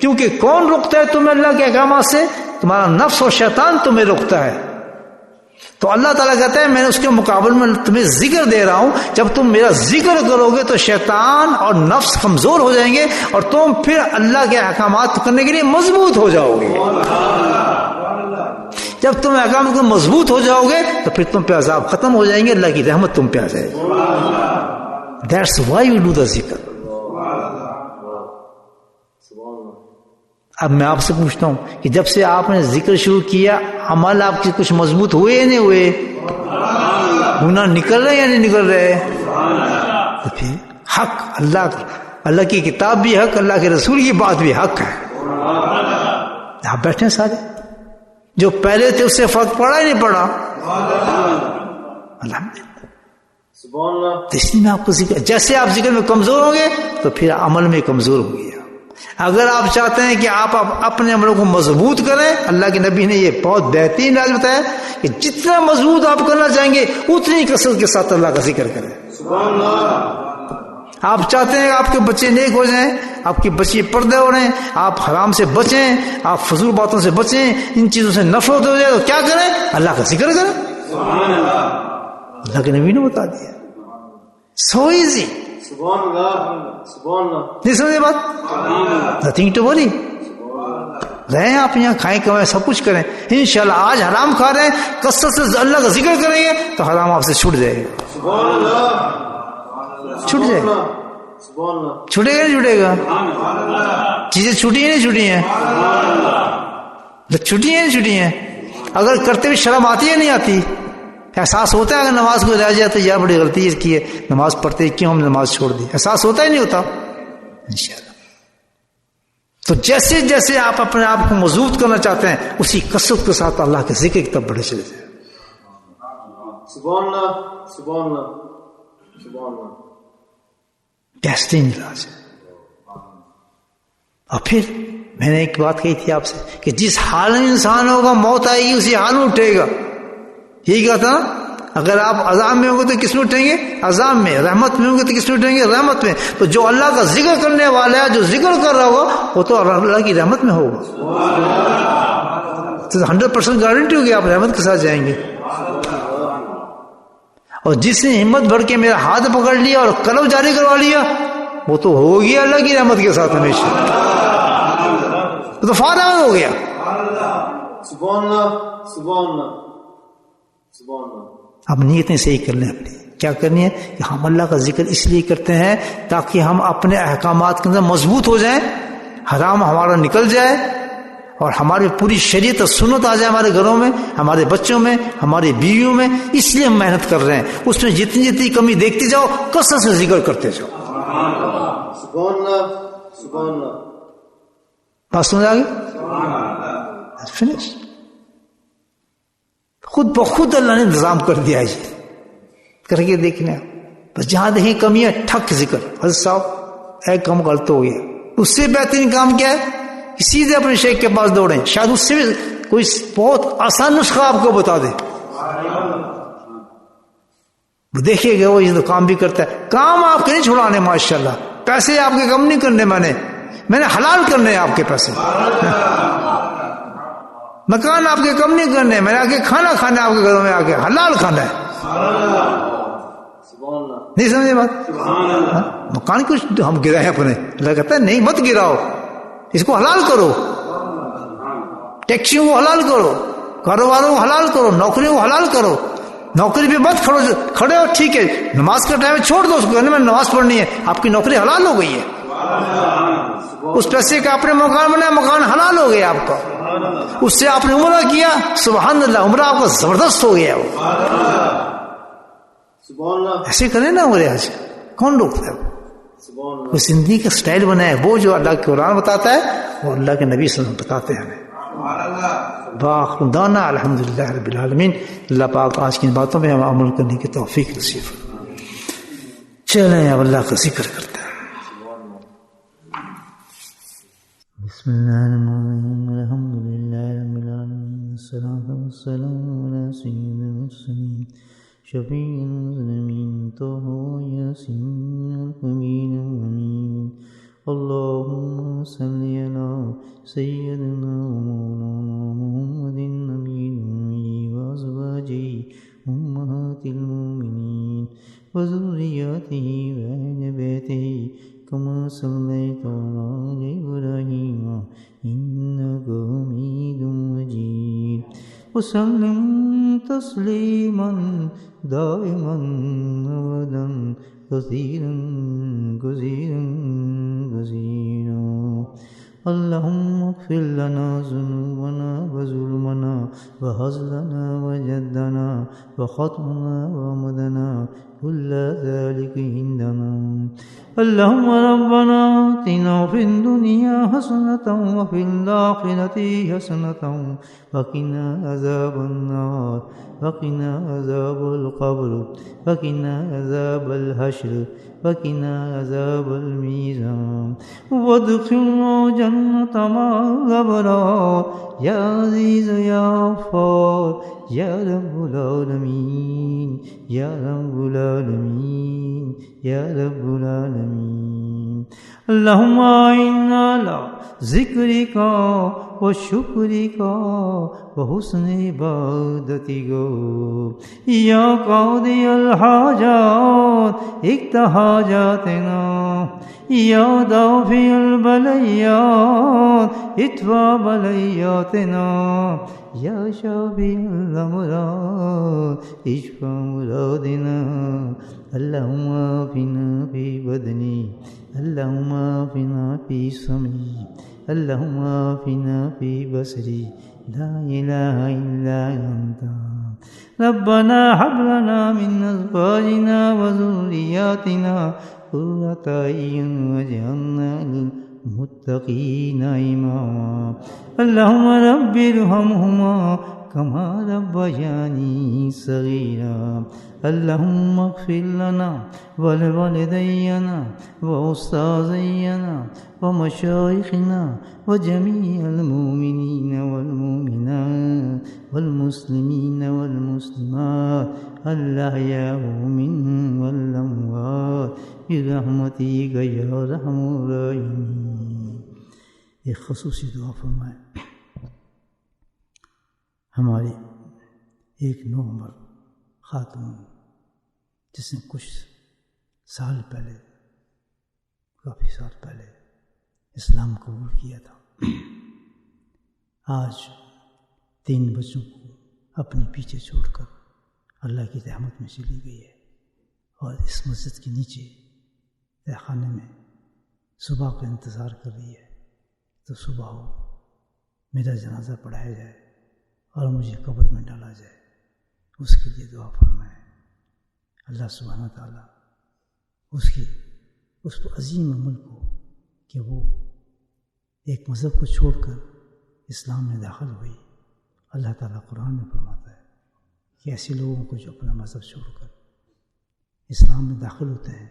کیونکہ کون روکتا ہے تمہیں اللہ کے احکامات سے؟ تمہارا نفس اور شیطان تمہیں روکتا ہے. تو اللہ تعالیٰ کہتا ہے میں نے اس کے مقابل میں تمہیں ذکر دے رہا ہوں. جب تم میرا ذکر کرو گے تو شیطان اور نفس کمزور ہو جائیں گے اور تم پھر اللہ کے احکامات کرنے کے لیے مضبوط ہو جاؤ گے. جب تم احکام کو مضبوط ہو جاؤ گے تو پھر تم پہ عذاب ختم ہو جائیں گے، اللہ کی رحمت تم پہ آ جائے گی. That's why we do the ذکر. اب میں آپ سے پوچھتا ہوں کہ جب سے آپ نے ذکر شروع کیا عمل آپ کے کچھ مضبوط ہوئے یا نہیں ہوئے؟ گناہ نکل رہے یا نہیں نکل رہے؟ تو پھر حق اللہ کی کتاب بھی حق، اللہ کے رسول کی بات بھی حق ہے. آپ بیٹھے سارے جو پہلے تھے اس سے فرق پڑا ہی نہیں پڑا. الحمدللہ. اس لیے میں آپ کو ذکر، جیسے آپ ذکر میں کمزور ہوں گے تو پھر عمل میں کمزور ہوں گے. اگر آپ چاہتے ہیں کہ آپ اپنے عملوں کو مضبوط کریں، اللہ کے نبی نے یہ بہت بہترین راز بتایا کہ جتنا مضبوط آپ کرنا چاہیں گے اتنی کثرت کے ساتھ اللہ کا ذکر کریں. آپ چاہتے ہیں کہ آپ کے بچے نیک ہو جائیں، آپ کے بچے پردے ہو رہے ہیں، آپ حرام سے بچیں، آپ فضول باتوں سے بچیں، ان چیزوں سے نفرت ہو جائے تو کیا کریں؟ اللہ کا ذکر کریں. اللہ کے نبی نے بتا دیا. So easy. Subhanallah. Subhanallah. نہیں سمجھے بات؟ Nothing to worry. رہیں آپ یہاں کھائیں کمائیں سب کچھ کریں انشاءاللہ. آج حرام کھا رہے ہیں, کثرت سے اللہ کا ذکر کریں گے تو حرام آپ سے چھوٹ جائے گا. Subhanallah. چھوٹ جائے گا. Subhanallah. چھوٹے گا نہیں چھوٹے گا؟ چیزیں چھوٹی ہیں نہیں چھوٹی ہیں؟ چھوٹی ہیں نہیں چھوٹی ہیں؟ اگر کرتے ہوئے شرم آتی ہے نہیں آتی؟ احساس ہوتا ہے اگر نماز کو رہ جائے تو یار بڑی غلطی کی ہے, نماز پڑھتے کیوں ہم نے نماز چھوڑ دی؟ احساس ہوتا ہی نہیں ہوتا انشاءاللہ. تو جیسے جیسے آپ اپنے آپ کو مضبوط کرنا چاہتے ہیں اسی کثرت کے ساتھ اللہ کے ذکر کی طرف بڑھے چلے جائیں. Subhanallah. Subhanallah. Subhanallah. بہترین علاج ہے. اور پھر میں نے ایک بات کہی تھی آپ سے کہ جس حال میں انسان ہوگا موت آئے گی اسی حال میں اٹھے گا. یہی کہا تھا نا, اگر آپ عذاب میں ہوں گے تو کس میں اٹھیں گے؟ عذاب میں. رحمت میں ہوں گے تو کس میں اٹھیں گے؟ رحمت میں. تو جو اللہ کا ذکر کرنے والا ہے, جو ذکر کر رہا ہوگا وہ تو اللہ کی رحمت میں ہوگا. تو 100% گارنٹی ہوگی آپ رحمت کے ساتھ جائیں گے. اور جس نے ہمت بڑھ کے میرا ہاتھ پکڑ لیا اور قلم جاری کروا لیا وہ تو ہوگی اللہ کی رحمت کے ساتھ ہمیشہ. وہ تو فارغ ہو گیا. Subhanallah. Subhanallah. Subhanallah. اب نیتیں صحیح کر لیں اپنی. کیا کرنی ہے کہ ہم اللہ کا ذکر اس لیے کرتے ہیں تاکہ ہم اپنے احکامات کے اندر مضبوط ہو جائیں, حرام ہمارا نکل جائے اور ہماری پوری شریعت اور سنت آ جائے ہمارے گھروں میں, ہمارے بچوں میں, ہماری بیویوں میں. اس لیے ہم محنت کر رہے ہیں. اس میں جتنی جتنی کمی دیکھتے جاؤ کثرت سے ذکر کرتے جاؤ. Subhanallah. Subhanallah. بات سمجھ آ گئی؟ فنش. خود بخود اللہ نے انتظام کر دیا ہے, کر کے دیکھنا. بس جہاں دیکھیں کمی ہے ٹھک ذکر. حضرت صاحب ایک کام غلط ہو گیا, اس سے بہترین کام کیا ہے کہ سیدھے اپنے شیخ کے پاس دوڑیں, شاید اس سے بھی کوئی بہت آسان نسخہ آپ کو بتا دے. وہ دیکھیے گا وہ یہ تو کام بھی کرتا ہے. کام آپ کے نہیں چھڑانے ماشاءاللہ, پیسے آپ کے کم نہیں کرنے, میں نے حلال کرنے ہیں آپ کے پیسے. مکان آپ کے کم نہیں کرنے, میں نے آ کے کھانا کھانا ہے آپ کے گھروں میں, آ کے حلال کھانا ہے. نہیں سمجھے بات؟ مکان کچھ ہم گرائے اپنے, اللہ کہتا ہے نہیں مت گراؤ, اس کو حلال کرو. ٹیکسیوں کو حلال کرو, کاروباروں کو حلال کرو, نوکریوں کو حلال کرو. نوکری پہ مت کھڑے ہو, ٹھیک ہے نماز کا ٹائم چھوڑ دو, اس کو میں نماز پڑھنی ہے, آپ کی نوکری حلال ہو گئی ہے. اس پیسے کا آپ نے مکان بنایا, مکان حلال ہو گیا آپ کا. اس سے آپ نے عمرہ کیا, سبحان اللہ, عمرہ آپ کا زبردست ہو گیا. وہ ایسے کریں نا عمرے آج, کون روکتا ہے؟ وہ زندگی کا سٹائل بنا ہے. وہ جو اللہ کے قرآن بتاتا ہے وہ اللہ کے نبی صلی اللہ علیہ وسلم بتاتے ہیں ہمیں. باخر دانا الحمدللہ رب العالمین. اللہ پاک آج کی باتوں میں ہم عمل کرنے کی توفیق نصیب فرمائے. چلیں اب اللہ کا ذکر کرتے ہیں. بسم اللہ الرحمن الرحیم, الحمدللہ رب العالمین, والصلاۃ والسلام علی سید المرسلین شفیع المذنبین طہ یاسین الحبیب الامین. اللهم صل على سيدنا ومولانا محمد النبي الأمي وأزواجه أمهات المؤمنين وذرياته وأهل بيته كما صليت على إبراهيم إنك حميد مجيد. وسلم تسليما دائما أبدا كثيرا كثيرا كثيرا. اللهم اغفر لنا ذنوبنا وظلمنا وهزلنا وجدنا وخطأنا وعمدنا كل ذلك عندنا. اللهم ربنا آتنا في الدنيا حسنة وفي الآخرة حسنة وقنا عذاب النار وقنا عذاب القبر وقنا عذاب الحشر وقنا عذاب الميزان وادخلنا جنة مع الأبرار يا عزيز يا غفار یا رب العالمین یا رب العالمین یا رب العالمین اللہم اعنا علی ذکرک و شکرک و حسن عبادتک یا قاضی الحاجات اقض حاجاتنا یا دافع البلیات ادفع بلیاتنا یا شافی الامراض اشف مرادنا اللہم عافنا فی بدنی اللہم عافنا فی سمعی اللہم عافنا فی بصری لا الہ الا انت ربنا هب لنا من ازواجنا وذرياتنا قرة اعین واجعلنا للمتقین اماما اللہم رب ارحمہما کما ربیانی صغیرا اللہم اغفر لنا ولوالدینا واستاذینا ومشایخنا وجمیع المؤمنین والمؤمنات والمسلمین والمسلمات الاحیاء منهم والاموات برحمتک یا ارحم الراحمین۔ ایک خصوصی دعا فرمائیں۔ ہماری ایک نوعمر خاتون جس نے کچھ سال پہلے، کافی سال پہلے اسلام قبول کیا تھا، آج 3 بچوں کو اپنے پیچھے چھوڑ کر اللہ کی رحمت میں چلی گئی ہے، اور اس مسجد کے نیچے تہ خانے میں صبح کا انتظار کر رہی ہے تو صبح ہو میرا جنازہ پڑھایا جائے اور مجھے قبر میں ڈالا جائے، اس کے لیے دعا فرمائیں۔ اللہ سبحانہ تعالیٰ اس عظیم عمل کو کہ وہ ایک مذہب کو چھوڑ کر اسلام میں داخل ہوئی، اللہ تعالیٰ قرآن میں فرماتا ہے کہ ایسے لوگوں کو جو اپنا مذہب چھوڑ کر اسلام میں داخل ہوتے ہیں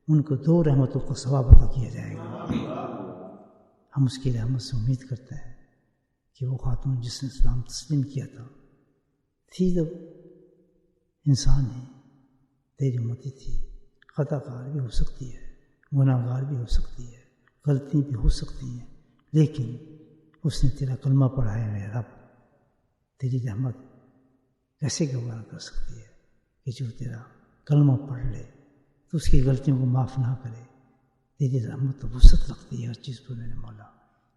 ان کو 2 رحمتوں کا ثواب عطا کیا جائے گا۔ ہم اس کی رحمت سے امید کرتے ہیں کہ وہ خاتون جس نے اسلام تسلیم کیا تھا جب انسان ہی، تیری امتی تھی، خطا کار بھی ہو سکتی ہے، گناہ گار بھی ہو سکتی ہے، غلطی بھی ہو سکتی ہیں، لیکن اس نے تیرا کلمہ پڑھا ہے میرے رب، تیری رحمت کیسے گوارا کر سکتی ہے کہ جو تیرا کلمہ پڑھ لے تو اس کی غلطیوں کو معاف نہ کرے۔ تیری رحمت تو وسعت رکھتی ہے ہر چیز پر میرے مولا۔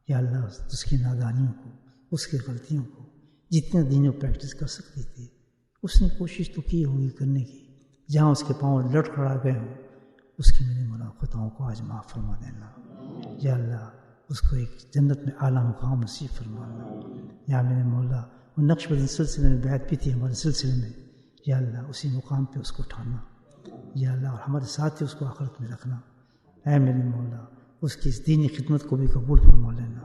یا اللہ اس کی نادانیوں کو، اس کی غلطیوں کو جتنے دنوں پریکٹس کر سکتی تھی اس نے کوشش تو کی ہوگی کرنے کی، جہاں اس کے پاؤں لٹ کھڑا گئے ہوں اس کی میرے مولا خطاؤں کو آج معاف فرما دینا۔ یا اللہ اس کو ایک جنت میں اعلیٰ مقام نصیب فرمانا۔ یا میرے مولا وہ نقش بدن سلسلے میں بیعت بھی تھی ہمارے سلسلے میں، یا اللہ اسی مقام پہ اس کو اٹھانا، یا اللہ اور ہمارے ساتھ ہی اس کو آخرت میں رکھنا۔ اے میرے مولا اس کی اس دینی خدمت کو بھی قبول فرما لینا،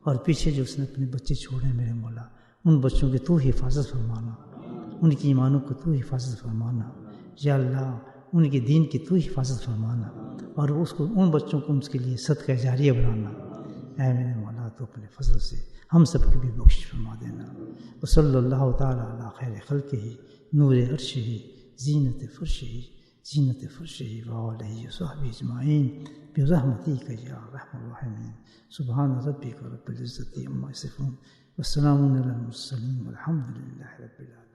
اور پیچھے جو اس نے اپنے بچے چھوڑے میرے مولا ان بچوں کی تو حفاظت فرمانا، ان کی ایمانوں کو تو حفاظت فرمانا، یا اللہ ان کے دین کی تو حفاظت فرمانا، اور اس کو ان بچوں کو اس کے لیے صدقہ جاریہ بنانا۔ اے میرے مولا تو اپنے فضل سے ہم سب کی بھی بخشش فرما دینا۔ وصلی اللہ تعالیٰ علی خیر خلقہ نور عرشہ زینت فرشہ وآلہ وصحبہ اجمعین برحمتک یا ارحم الراحمین۔ سبحان ربک رب العزۃ عما یصفون وسلام علی المرسلین والحمد للہ رب العالمین۔